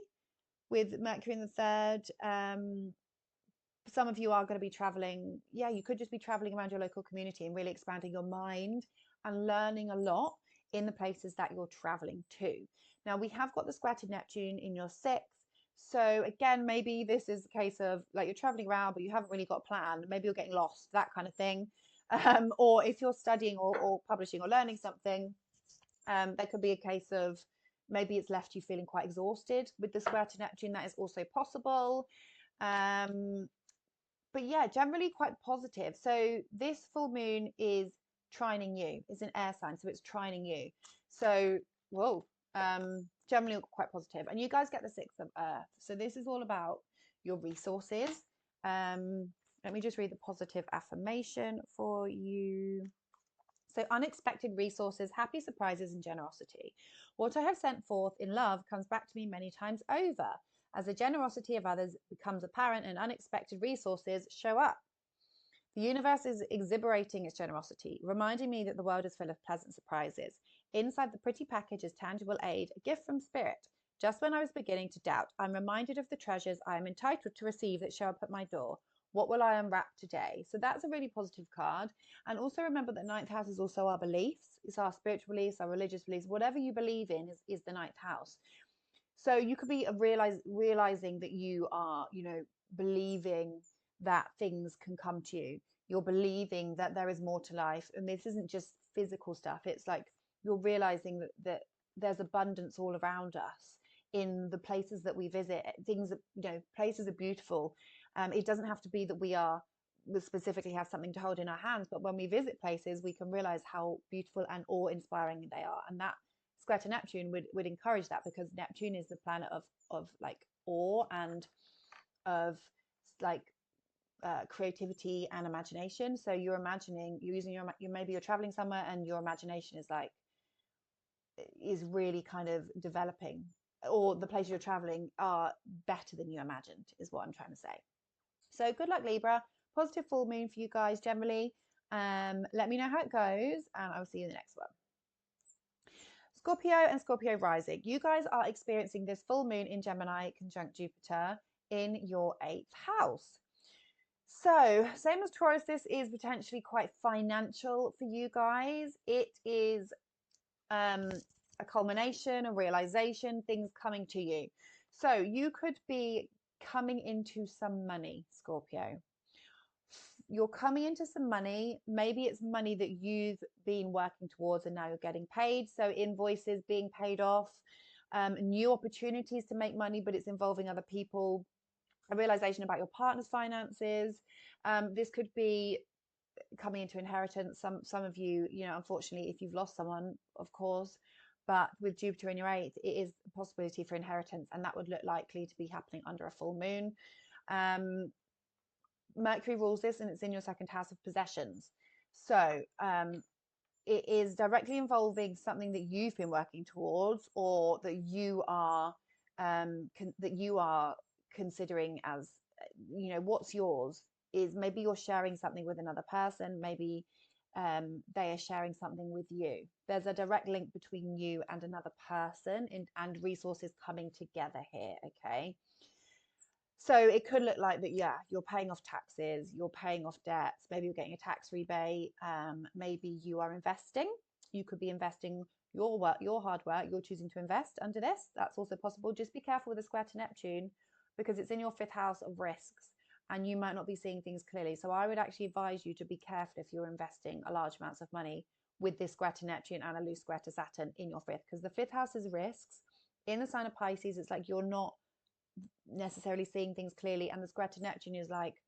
with Mercury in the 3rd. Some of you are going to be traveling. Yeah, you could just be traveling around your local community and really expanding your mind and learning a lot in the places that you're traveling to. Now, we have got the square to Neptune in your 6th. So again, maybe this is a case of like you're traveling around, but you haven't really got a plan. Maybe you're getting lost, that kind of thing. Or if you're studying or publishing or learning something, there could be a case of maybe it's left you feeling quite exhausted with the square to Neptune. That is also possible. But yeah, generally quite positive. So this full moon is trining you. It's an air sign, so it's trining you. So, whoa, generally quite positive. And you guys get the 6th of Earth. So this is all about your resources. Let me just read the positive affirmation for you. So unexpected resources, happy surprises, and generosity. What I have sent forth in love comes back to me many times over. As the generosity of others becomes apparent and unexpected resources show up. The universe is exhilarating its generosity, reminding me that the world is full of pleasant surprises. Inside the pretty package is tangible aid, a gift from spirit. Just when I was beginning to doubt, I'm reminded of the treasures I am entitled to receive that show up at my door. What will I unwrap today? So that's a really positive card. And also remember that 9th house is also our beliefs. It's our spiritual beliefs, our religious beliefs. Whatever you believe in is the 9th house. So you could be realizing that you are, believing that things can come to you. You're believing that there is more to life. And this isn't just physical stuff. It's like you're realizing that there's abundance all around us in the places that we visit. Things, places are beautiful. It doesn't have to be that we specifically have something to hold in our hands, but when we visit places, we can realize how beautiful and awe-inspiring they are. And that is square to Neptune would encourage that, because Neptune is the planet of like awe and of like creativity and imagination. So you're imagining, you're using maybe you're traveling somewhere and your imagination is really kind of developing, or the places you're traveling are better than you imagined, is what I'm trying to say. So good luck, Libra. Positive full moon for you guys generally. Let me know how it goes, and I'll see you in the next one. Scorpio and Scorpio rising. You guys are experiencing this full moon in Gemini conjunct Jupiter in your 8th house. So same as Taurus, this is potentially quite financial for you guys. It is a culmination, a realization, things coming to you. So you could be coming into some money, Scorpio. You're coming into some money. Maybe it's money that you've been working towards and now you're getting paid. So invoices being paid off, new opportunities to make money, but it's involving other people, a realization about your partner's finances. This could be coming into inheritance. Some of you, unfortunately, if you've lost someone, of course, but with Jupiter in your 8th, it is a possibility for inheritance, and that would look likely to be happening under a full moon. Mercury rules this, and it's in your 2nd house of possessions. So it is directly involving something that you've been working towards, or that you are considering as, what's yours. Is maybe you're sharing something with another person, maybe they are sharing something with you. There's a direct link between you and another person, and resources coming together here, okay? So it could look like that, yeah, you're paying off taxes, you're paying off debts, maybe you're getting a tax rebate, maybe you are investing. You could be investing your work, your hard work, you're choosing to invest under this. That's also possible. Just be careful with the square to Neptune, because it's in your 5th house of risks, and you might not be seeing things clearly. So I would actually advise you to be careful if you're investing a large amounts of money with this square to Neptune and a loose square to Saturn in your 5th, because the 5th house is risks. In the sign of Pisces, it's like you're not necessarily seeing things clearly, and the square to Neptune is like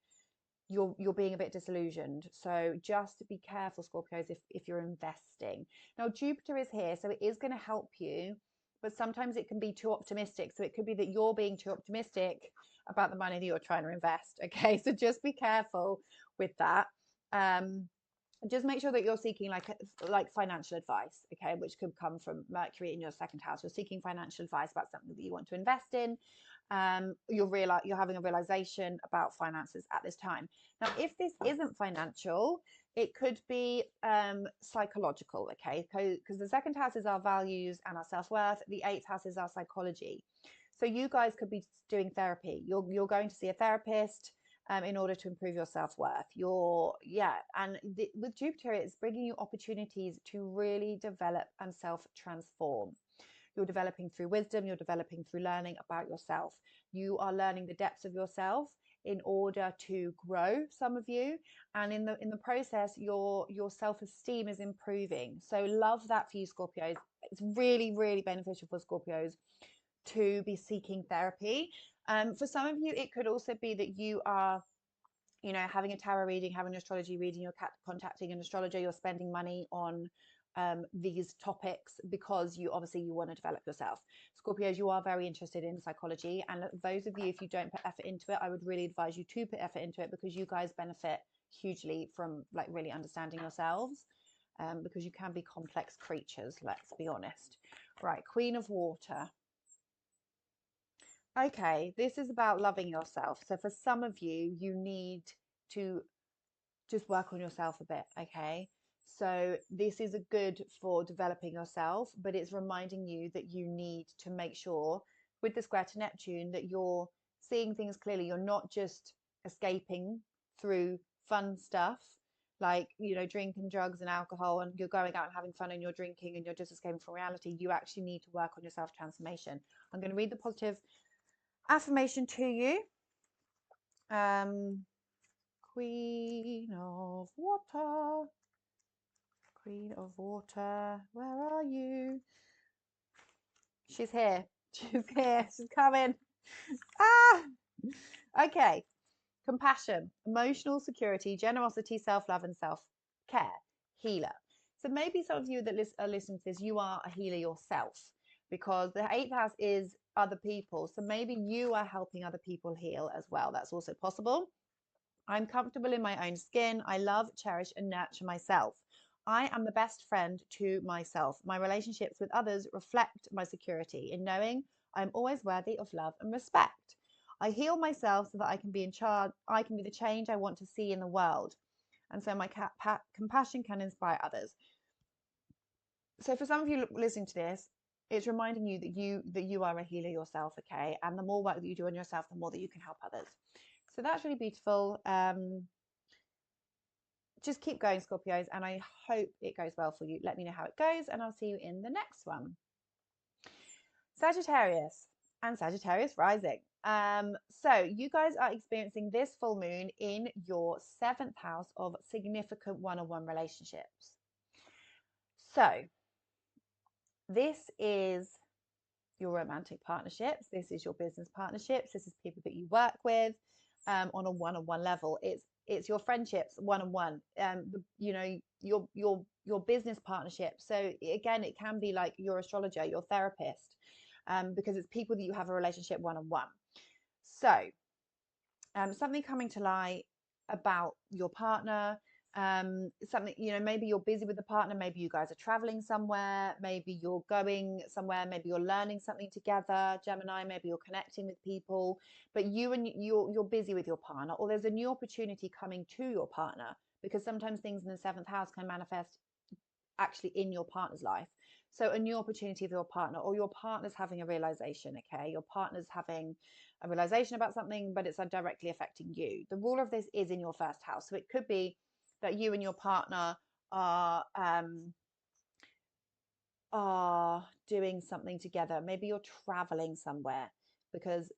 you're being a bit disillusioned. So just be careful, Scorpios, if you're investing. Now Jupiter is here, so it is going to help you, but sometimes it can be too optimistic. So it could be that you're being too optimistic about the money that you're trying to invest. Okay, so just be careful with that. Just make sure that you're seeking like financial advice, okay, which could come from Mercury in your 2nd house. You're seeking financial advice about something that you want to invest in. You're having a realization about finances at this time. Now, if this isn't financial, it could be psychological, okay, because the 2nd house is our values and our self-worth. The 8th house is our psychology. So you guys could be doing therapy. You're going to see a therapist in order to improve your self-worth. With Jupiter, it's bringing you opportunities to really develop and self-transform. You're developing through wisdom, you're developing through learning about yourself. You are learning the depths of yourself in order to grow, some of you, and in the process your self-esteem is improving. So love that for you, Scorpios. It's really, really beneficial for Scorpios to be seeking therapy. For some of you, it could also be that you are, having a tarot reading, having an astrology reading, you're contacting an astrologer, you're spending money on these topics because you want to develop yourself. Scorpios, you are very interested in psychology, and those of you, if you don't put effort into it, I would really advise you to put effort into it, because you guys benefit hugely from like really understanding yourselves, because you can be complex creatures, let's be honest. Right, Queen of Water. Okay, this is about loving yourself. So for some of you, you need to just work on yourself a bit, okay? So this is a good for developing yourself, but it's reminding you that you need to make sure with the square to Neptune that you're seeing things clearly. You're not just escaping through fun stuff like, drink and drugs and alcohol, and you're going out and having fun and you're drinking and you're just escaping from reality. You actually need to work on your self-transformation. I'm going to read the positive affirmation to you. Queen of Water. Queen of Water, where are you? She's here. She's here. She's coming. Okay. Compassion, emotional security, generosity, self-love, and self-care. Healer. So maybe some of you that are listening to this, you are a healer yourself, because the 8th house is other people. So maybe you are helping other people heal as well. That's also possible. I'm comfortable in my own skin. I love, cherish, and nurture myself. I am the best friend to myself. My relationships with others reflect my security in knowing I'm always worthy of love and respect. I heal myself so that I can be in charge. I can be the change I want to see in the world. And so my compassion can inspire others. So for some of you listening to this, it's reminding you that you are a healer yourself, okay? And the more work that you do on yourself, the more that you can help others. So that's really beautiful. Just keep going, Scorpios, and I hope it goes well for you. Let me know how it goes, and I'll see you in the next one. Sagittarius and Sagittarius rising. So you guys are experiencing this full moon in your 7th house of significant one-on-one relationships. So this is your romantic partnerships. This is your business partnerships. This is people that you work with on a one-on-one level. It's your friendships one-on-one. You know, your business partnerships. So again, it can be like your astrologer, your therapist, because it's people that you have a relationship one-on-one. So something coming to light about your partner. Something, you know, maybe you're busy with the partner, maybe you guys are traveling somewhere, maybe you're going somewhere, maybe you're learning something together, Gemini, maybe you're connecting with people, but you're busy with your partner, or there's a new opportunity coming to your partner, because sometimes things in the 7th house can manifest actually in your partner's life. So a new opportunity for your partner, or your partner's having a realization, okay? Your partner's having a realization about something, but it's directly affecting you. The rule of this is in your 1st house. So it could be that you and your partner are doing something together. Maybe you're traveling somewhere, because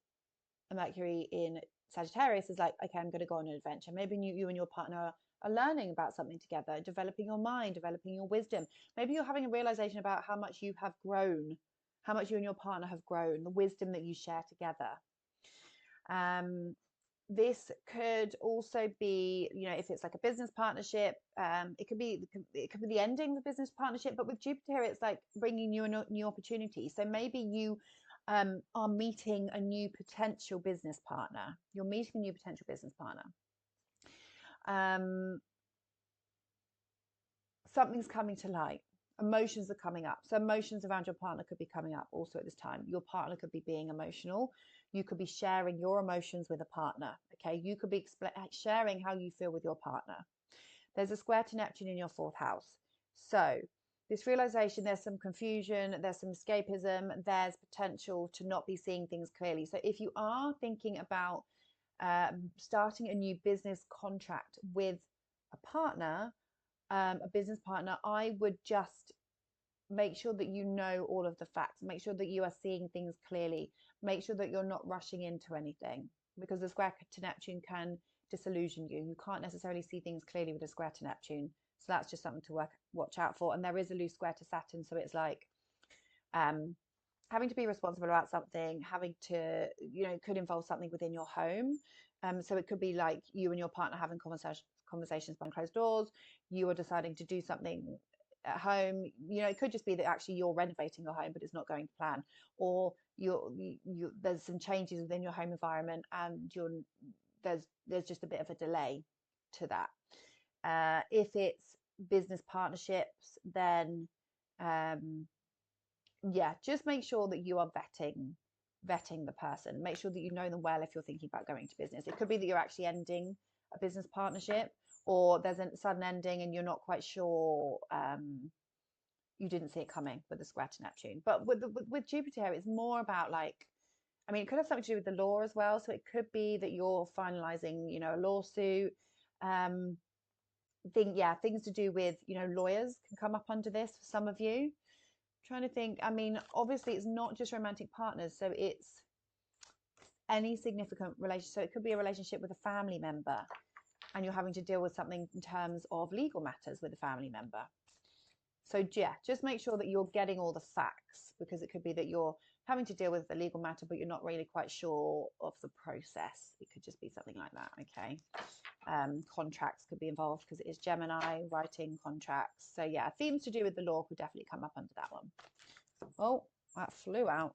Mercury in Sagittarius is like, okay, I'm going to go on an adventure. Maybe you and your partner are learning about something together, developing your mind, developing your wisdom. Maybe you're having a realization about how much you have grown, how much you and your partner have grown, the wisdom that you share together. This could also be, you know, if it's like a business partnership, it could be the ending of the business partnership. But with Jupiter, it's like bringing you a new opportunity. So maybe you are meeting a new potential business partner. You're meeting a new potential business partner. Something's coming to light. Emotions are coming up. So emotions around your partner could be coming up also at this time. Your partner could be being emotional. You could be sharing your emotions with a partner. Okay, you could be sharing how you feel with your partner. There's a square to Neptune in your 4th house. So this realization, there's some confusion, there's some escapism, there's potential to not be seeing things clearly. So if you are thinking about starting a new business contract with a partner, a business partner, I would just make sure that you know all of the facts. Make sure that you are seeing things clearly. Make sure that you're not rushing into anything, because the square to Neptune can disillusion you. You can't necessarily see things clearly with a square to Neptune. So that's just something to watch out for. And there is a loose square to Saturn. So it's like having to be responsible about something, having to, you know, could involve something within your home. So it could be like you and your partner having conversations behind closed doors. You are deciding to do something at home. You know, it could just be that actually you're renovating your home, but it's not going to plan, or there's some changes within your home environment, and there's just a bit of a delay to that. If it's business partnerships, then yeah, just make sure that you are vetting the person. Make sure that you know them well if you're thinking about going to business. It could be that you're actually ending a business partnership, or there's a sudden ending and you're not quite sure, you didn't see it coming with the square to Neptune. But with Jupiter, it's more about like, I mean, it could have something to do with the law as well. So it could be that you're finalizing, you know, a lawsuit. Things to do with, you know, lawyers can come up under this for some of you. Trying to think, I mean, obviously it's not just romantic partners, so it's any significant relationship. So it could be a relationship with a family member, and you're having to deal with something in terms of legal matters with a family member. So yeah, just make sure that you're getting all the facts, because it could be that you're having to deal with the legal matter, but you're not really quite sure of the process. It could just be something like that, okay? Contracts could be involved because it is Gemini, writing contracts. So yeah, themes to do with the law could definitely come up under that one. Oh, that flew out.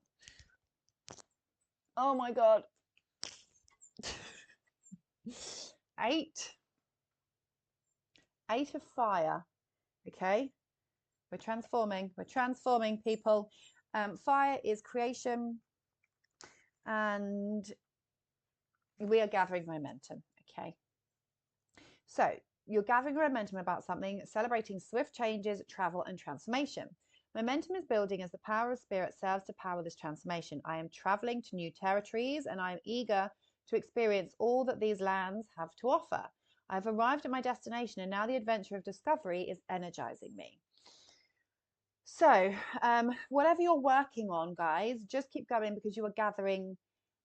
Oh my God. 8 of fire, okay? We're transforming people. Fire is creation, and we are gathering momentum, okay? So you're gathering momentum about something, celebrating swift changes, travel, and transformation. Momentum is building as the power of spirit serves to power this transformation. I am traveling to new territories, and I am eager to experience all that these lands have to offer. I've arrived at my destination, and now the adventure of discovery is energizing me. So whatever you're working on, guys, just keep going, because you are gathering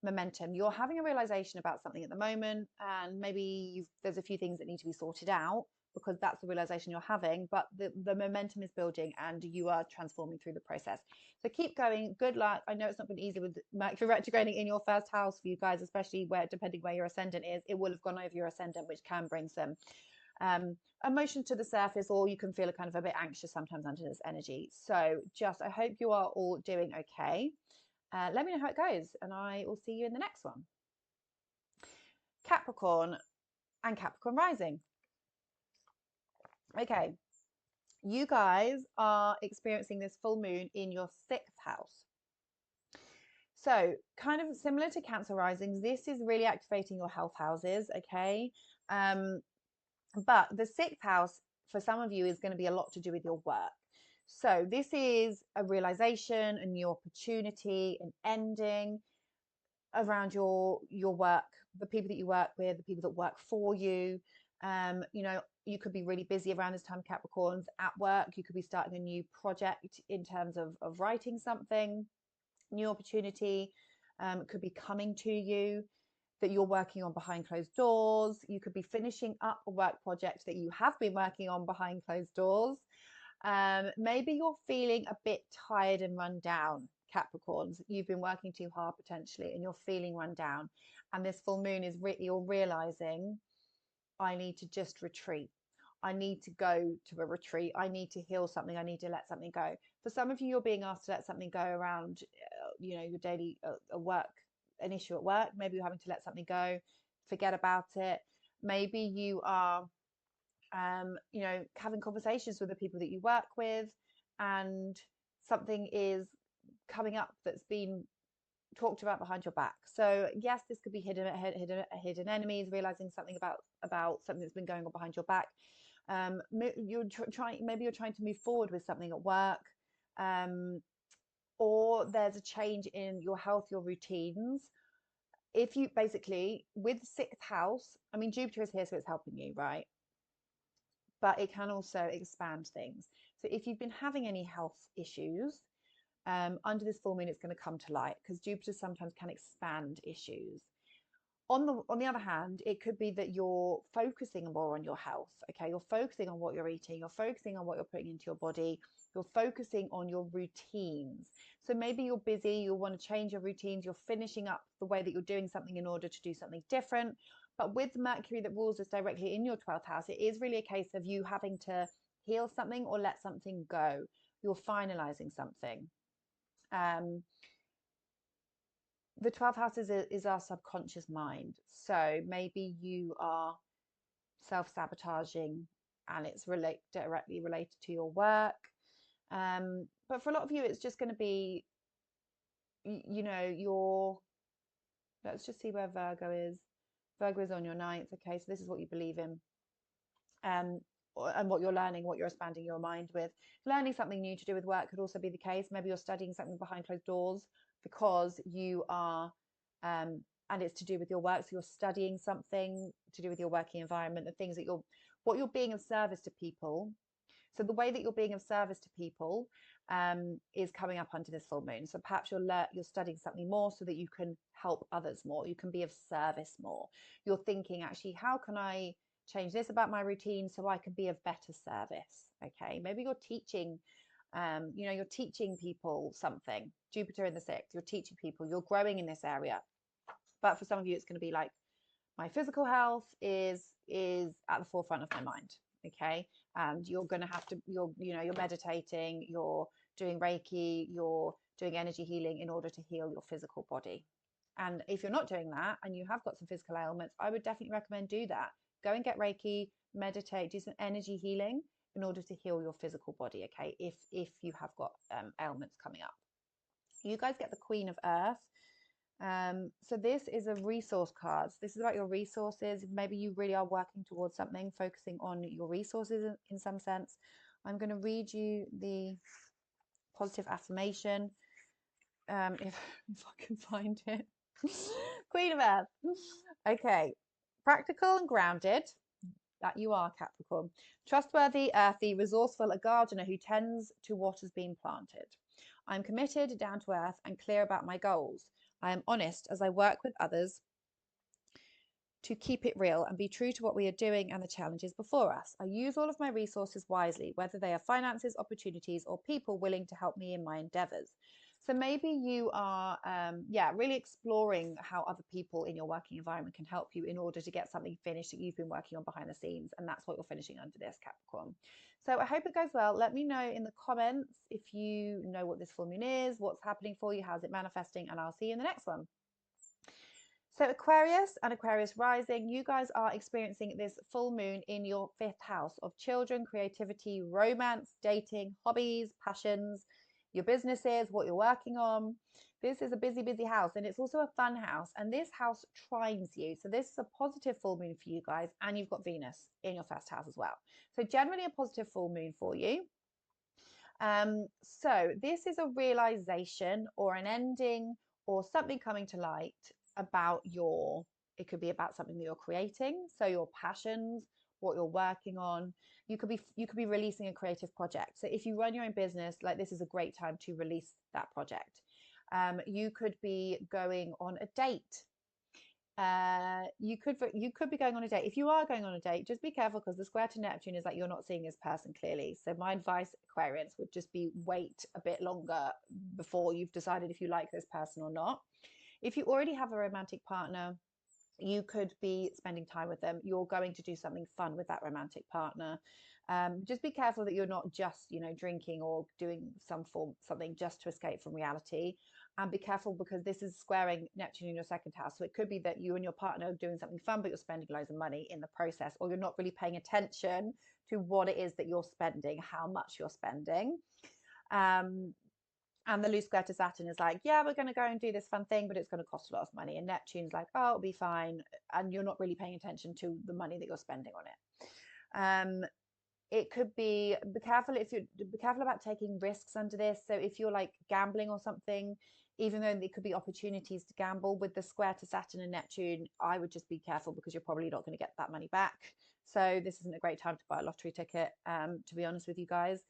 momentum. You're having a realization about something at the moment, and maybe there's a few things that need to be sorted out, because that's the realization you're having, but the momentum is building and you are transforming through the process. So keep going. Good luck. I know it's not been easy with Mercury retrograding in your first house for you guys, especially depending where your ascendant is. It will have gone over your ascendant, which can bring some emotion to the surface, or you can feel kind of a bit anxious sometimes under this energy. So I hope you are all doing okay. Let me know how it goes, and I will see you in the next one. Capricorn and Capricorn rising. Okay, you guys are experiencing this full moon in your 6th house. So kind of similar to Cancer risings, this is really activating your health houses, okay? But the 6th house for some of you is going to be a lot to do with your work. So this is a realization, a new opportunity, an ending around your work, the people that you work with, the people that work for you. You know, you could be really busy around this time, Capricorns, at work. You could be starting a new project in terms of writing something, new opportunity could be coming to you that you're working on behind closed doors. You could be finishing up a work project that you have been working on behind closed doors. Maybe you're feeling a bit tired and run down, Capricorns. You've been working too hard potentially, and you're feeling run down. And this full moon is you're realizing, I need to just retreat. I need to go to a retreat. I need to heal something. I need to let something go. For some of you, you're being asked to let something go around, you know, your daily work, an issue at work. Maybe you're having to let something go, forget about it. Maybe you are you know, having conversations with the people that you work with, and something is coming up that's been talked about behind your back. So yes, this could be hidden enemies, realizing something about something that's been going on behind your back. You're maybe you're trying to move forward with something at work, or there's a change in your health, your routines. If you basically, with 6th house, I mean, Jupiter is here, so it's helping you, right? But it can also expand things. So if you've been having any health issues, under this full moon, it's going to come to light, because Jupiter sometimes can expand issues. On the other hand, it could be that you're focusing more on your health. Okay, you're focusing on what you're eating, you're focusing on what you're putting into your body, you're focusing on your routines. So maybe you're busy, you want to change your routines, you're finishing up the way that you're doing something in order to do something different. But with Mercury that rules us directly in your 12th house, it is really a case of you having to heal something or let something go. You're finalizing something. The 12th house is our subconscious mind. So maybe you are self-sabotaging, and it's directly related to your work. But for a lot of you, it's just going to be, you know, let's just see where Virgo is. Virgo is on your 9th. Okay, so this is what you believe in. And what you're learning, what you're expanding your mind with. Learning something new to do with work could also be the case. Maybe you're studying something behind closed doors because you are, and it's to do with your work. So you're studying something to do with your working environment, the things that what you're being of service to people. So the way that you're being of service to people is coming up under this full moon. So perhaps you're studying something more so that you can help others more. You can be of service more. You're thinking, actually, how can I change this about my routine so I can be of better service? Okay, maybe you're teaching You know, you're teaching people something. Jupiter in the 6th, you're teaching people, you're growing in this area. But for some of you, it's going to be like, my physical health is at the forefront of my mind. Okay. And you're going to have to, you're meditating, you're doing Reiki, you're doing energy healing in order to heal your physical body. And if you're not doing that and you have got some physical ailments, I would definitely recommend do that. Go and get Reiki, meditate, do some energy healing in order to heal your physical body. Okay. If you have got ailments coming up, you guys get the Queen of Earth. So this is a resource card. This is about your resources. Maybe you really are working towards something, focusing on your resources in some sense. I'm going to read you the positive affirmation, if I can find it. Queen of Earth. Okay. Practical and grounded. That you are, Capricorn. Trustworthy, earthy, resourceful, a gardener who tends to what has been planted. I'm committed, down to earth, and clear about my goals. I am honest as I work with others to keep it real and be true to what we are doing and the challenges before us. I use all of my resources wisely, whether they are finances, opportunities, or people willing to help me in my endeavors. So maybe you are, really exploring how other people in your working environment can help you in order to get something finished that you've been working on behind the scenes. And that's what you're finishing under this, Capricorn. So I hope it goes well. Let me know in the comments if you know what this full moon is, what's happening for you, how's it manifesting, and I'll see you in the next one. So Aquarius and Aquarius rising, you guys are experiencing this full moon in your 5th house of children, creativity, romance, dating, hobbies, passions, your businesses, what you're working on. This is a busy, busy house, and it's also a fun house. And this house trines you. So this is a positive full moon for you guys, and you've got Venus in your 1st house as well. So generally a positive full moon for you. So this is a realization or an ending or something coming to light about it could be about something that you're creating, so your passions, what you're working on. You could be releasing a creative project. So if you run your own business, like, this is a great time to release that project. You could be going on a date. You could be going on a date. If you are going on a date, just be careful, because the square to Neptune is like you're not seeing this person clearly. So my advice, Aquarians, would just be wait a bit longer before you've decided if you like this person or not. If you already have a romantic partner, you could be spending time with them. You're going to do something fun with that romantic partner. Just be careful that you're not just, drinking or doing something just to escape from reality. And be careful, because this is squaring Neptune in your 2nd house. So it could be that you and your partner are doing something fun, but you're spending loads of money in the process, or you're not really paying attention to what it is that you're spending, how much you're spending. And the loose square to Saturn is like, yeah, we're going to go and do this fun thing, but it's going to cost a lot of money. And Neptune's like, oh, it'll be fine. And you're not really paying attention to the money that you're spending on it. It could be careful about taking risks under this. So if you're like gambling or something, even though there could be opportunities to gamble with the square to Saturn and Neptune, I would just be careful, because you're probably not going to get that money back. So this isn't a great time to buy a lottery ticket, to be honest with you guys.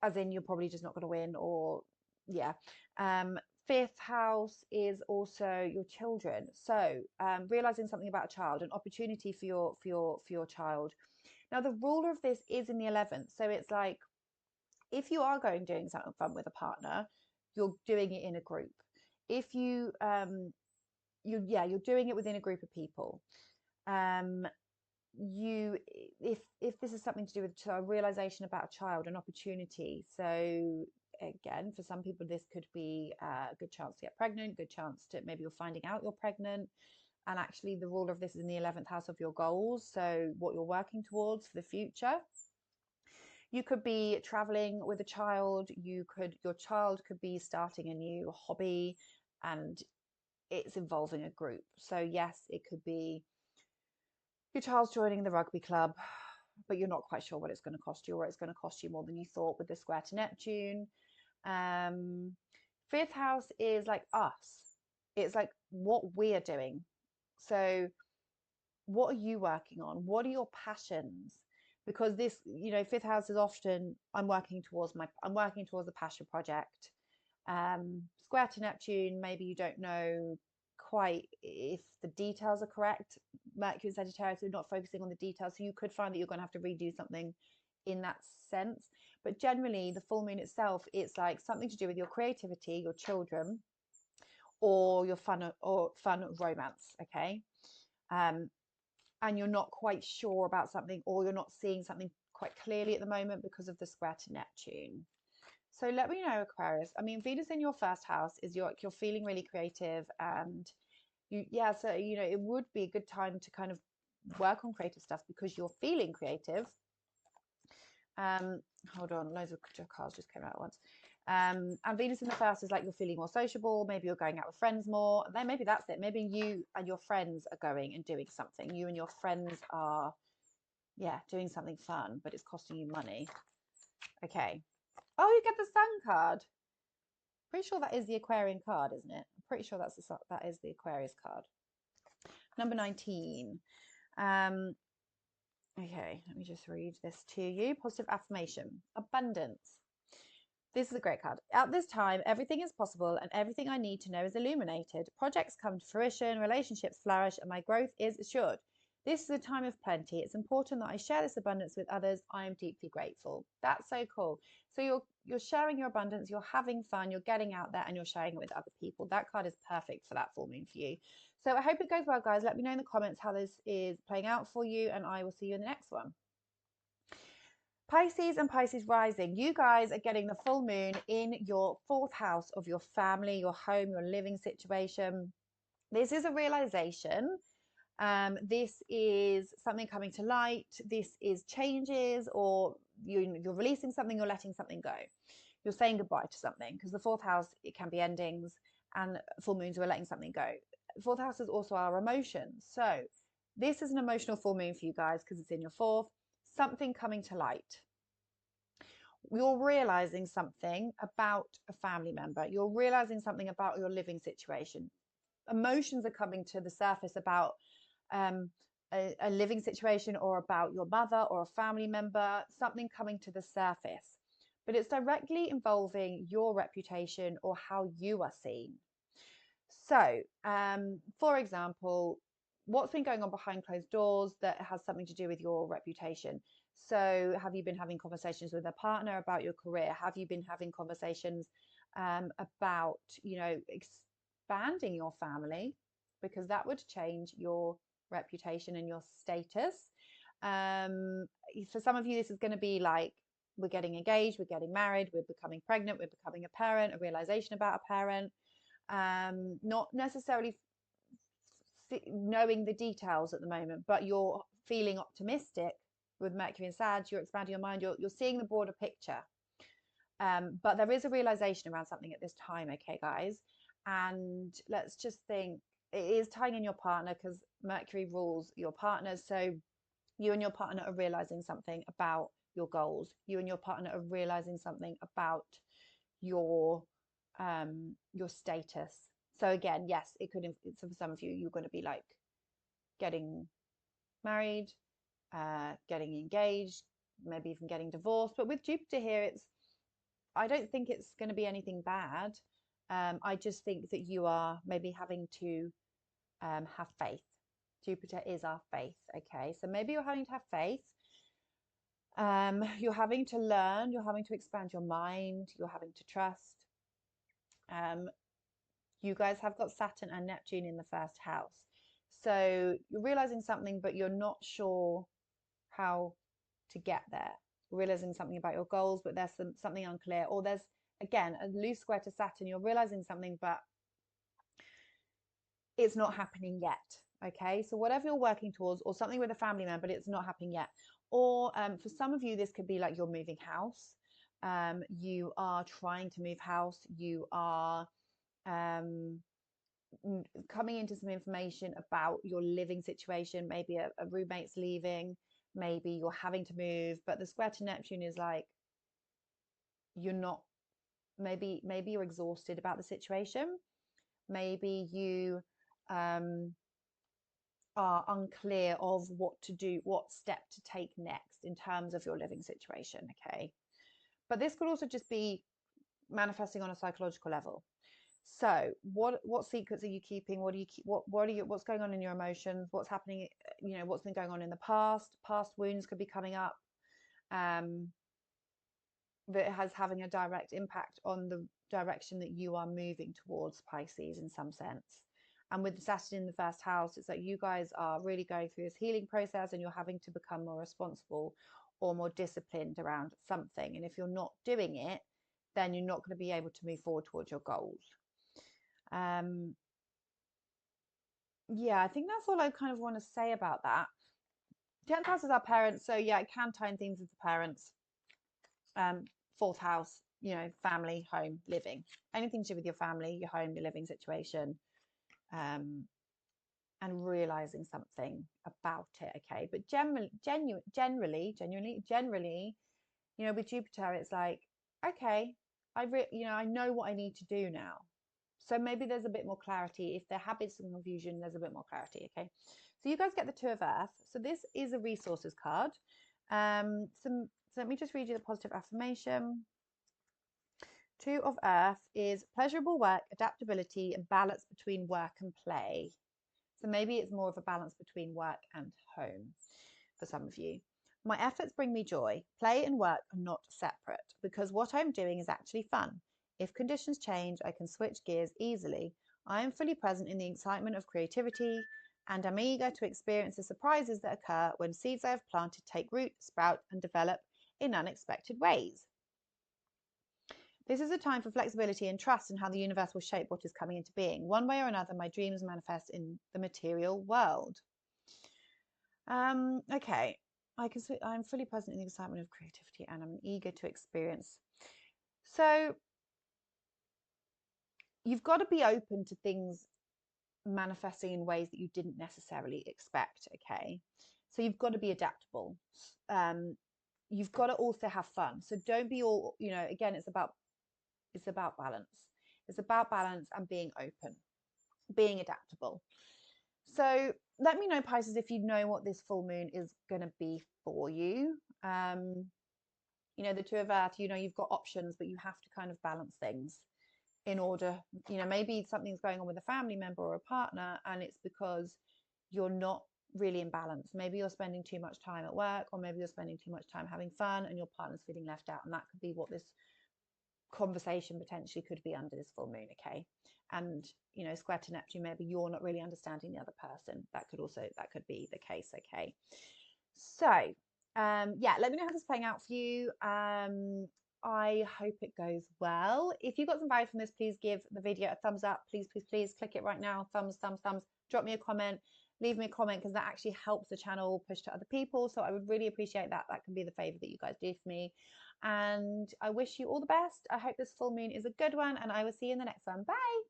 As in, you're probably just not going to win, or yeah. 5th house is also your children. So realizing something about a child, an opportunity for your child. Now the ruler of this is in the 11th. So it's like, if you are doing something fun with a partner, you're doing it in a group. If you're doing it within a group of people. If this is something to do with a realization about a child, an opportunity. So again, for some people, this could be a good chance to get pregnant, good chance to, maybe you're finding out you're pregnant. And actually the ruler of this is in the 11th house of your goals. So what you're working towards for the future. You could be traveling with a child. Your child could be starting a new hobby, and it's involving a group. So yes, it could be your child's joining the rugby club, but you're not quite sure what it's going to cost you, or it's going to cost you more than you thought with the square to Neptune. 5th house is like us. It's like what we are doing. So what are you working on? What are your passions? Because this, 5th house is often, I'm working towards a passion project. Square to Neptune, maybe you don't know quite if the details are correct. Mercury and Sagittarius are not focusing on the details, so you could find that you're going to have to redo something in that sense. But generally, the full moon itself, it's like something to do with your creativity, your children, or your fun romance. Okay. And you're not quite sure about something, or you're not seeing something quite clearly at the moment because of the square to Neptune. So let me know, Aquarius. I mean, Venus in your first house is you're feeling really creative, and so it would be a good time to kind of work on creative stuff because you're feeling creative. Hold on, loads of cards just came out at once. And Venus in the first is like you're feeling more sociable. Maybe you're going out with friends more. Then maybe that's it. Maybe you and your friends are going and doing something. You and your friends are, doing something fun, but it's costing you money. Okay. Oh, you get the Sun card. Pretty sure that is the Aquarian card, isn't it? I'm pretty sure that is the Aquarius card. Number 19. Okay, let me just read this to you. Positive affirmation. Abundance. This is a great card. At this time, everything is possible and everything I need to know is illuminated. Projects come to fruition, relationships flourish, and my growth is assured. This is a time of plenty. It's important that I share this abundance with others. I am deeply grateful. That's so cool. So you're sharing your abundance, you're having fun, you're getting out there, and you're sharing it with other people. That card is perfect for that full moon for you. So I hope it goes well, guys. Let me know in the comments how this is playing out for you, and I will see you in the next one. Pisces and Pisces rising, you guys are getting the full moon in your fourth house of your family, your home, your living situation. This is a realization. This is something coming to light. This is changes, or you're releasing something, you're letting something go. You're saying goodbye to something, because the fourth house, it can be endings, and full moons, we're letting something go. Fourth house is also our emotions. So this is an emotional full moon for you guys because it's in your fourth. Something coming to light. You're realizing something about a family member. You're realizing something about your living situation. Emotions are coming to the surface about a living situation, or about your mother or a family member, something coming to the surface. But it's directly involving your reputation or how you are seen. So, for example, what's been going on behind closed doors that has something to do with your reputation? So have you been having conversations with a partner about your career? Have you been having conversations about, expanding your family? Because that would change your reputation and your status. For some of you, this is going to be like, we're getting engaged, we're getting married, we're becoming pregnant, we're becoming a parent, a realization about a parent. Not necessarily knowing the details at the moment, but you're feeling optimistic with Mercury and Sag. You're expanding your mind, you're seeing the broader picture. But there is a realization around something at this time, okay, guys? And let's just think, it is tying in your partner because Mercury rules your partner. So you and your partner are realizing something about your goals. You and your partner are realizing something about your status. So again, yes, it could, so for some of you, you're going to be like getting married, getting engaged, maybe even getting divorced. But with Jupiter here, I don't think it's going to be anything bad. I just think that you are maybe having to have faith. Jupiter is our faith. Okay, so maybe you're having to have faith. You're having to learn, you're having to expand your mind, you're having to trust. You guys have got Saturn and Neptune in the first house. So you're realizing something, but you're not sure how to get there. You're realizing something about your goals, but there's something unclear. Or there's, again, a loose square to Saturn. You're realizing something, but it's not happening yet. Okay, so whatever you're working towards, or something with a family member, but it's not happening yet. Or for some of you, this could be like you're moving house. You are trying to move house. You are coming into some information about your living situation. Maybe a roommate's leaving. Maybe you're having to move. But the square to Neptune is like, you're not, maybe you're exhausted about the situation. Maybe you are unclear of what to do, what step to take next in terms of your living situation. Okay, but this could also just be manifesting on a psychological level. So what secrets are you keeping? What do you keep? What's going on in your emotions? What's happening? What's been going on in the past? Past wounds could be coming up. that has having a direct impact on the direction that you are moving towards, Pisces, in some sense. And with Saturn in the first house, it's like you guys are really going through this healing process and you're having to become more responsible or more disciplined around something. And if you're not doing it, then you're not going to be able to move forward towards your goals. Yeah, I think that's all I kind of want to say about that. 10th house is our parents, so yeah, it can tie in things with the parents. 4th house, you know, family, home, living, anything to do with your family, your home, your living situation, and realizing something about it. Okay, but generally, you know, with Jupiter, it's like, okay, I know what I need to do now. So maybe there's a bit more clarity. If there have been some confusion, there's a bit more clarity. Okay, so you guys get the Two of Earth. So this is a resources card. So let me just read you the positive affirmation. Two of Earth is pleasurable work, adaptability, and balance between work and play. So maybe it's more of a balance between work and home for some of you. My efforts bring me joy. Play and work are not separate because what I'm doing is actually fun. If conditions change, I can switch gears easily. I am fully present in the excitement of creativity and am eager to experience the surprises that occur when seeds I have planted take root, sprout, and develop in unexpected ways. This is a time for flexibility and trust in how the universe will shape what is coming into being. One way or another, my dreams manifest in the material world. Okay, I'm fully present in the excitement of creativity and I'm eager to experience. So you've got to be open to things manifesting in ways that you didn't necessarily expect. Okay, so you've got to be adaptable. You've got to also have fun. So don't be all, you know, again, it's about balance. It's about balance and being open, being adaptable. So let me know, Pisces, if you know what this full moon is going to be for you. You know, the Two of Earth, you know, you've got options, but you have to kind of balance things in order, you know, maybe something's going on with a family member or a partner and it's because you're not really in balance. Maybe you're spending too much time at work, or maybe you're spending too much time having fun and your partner's feeling left out. And that could be what this conversation potentially could be under this full moon. Okay, and you know, square to Neptune, maybe you're not really understanding the other person. That could be the case. Okay, so yeah, let me know how this is playing out for you. I hope it goes well. If you got some value from this, please give the video a thumbs up. Please click it right now. Thumbs. Drop me a comment, leave me a comment, because that actually helps the channel push to other people. So I would really appreciate that. That can be the favor that you guys do for me. And I wish you all the best. I hope this full moon is a good one, and I will see you in the next one. Bye.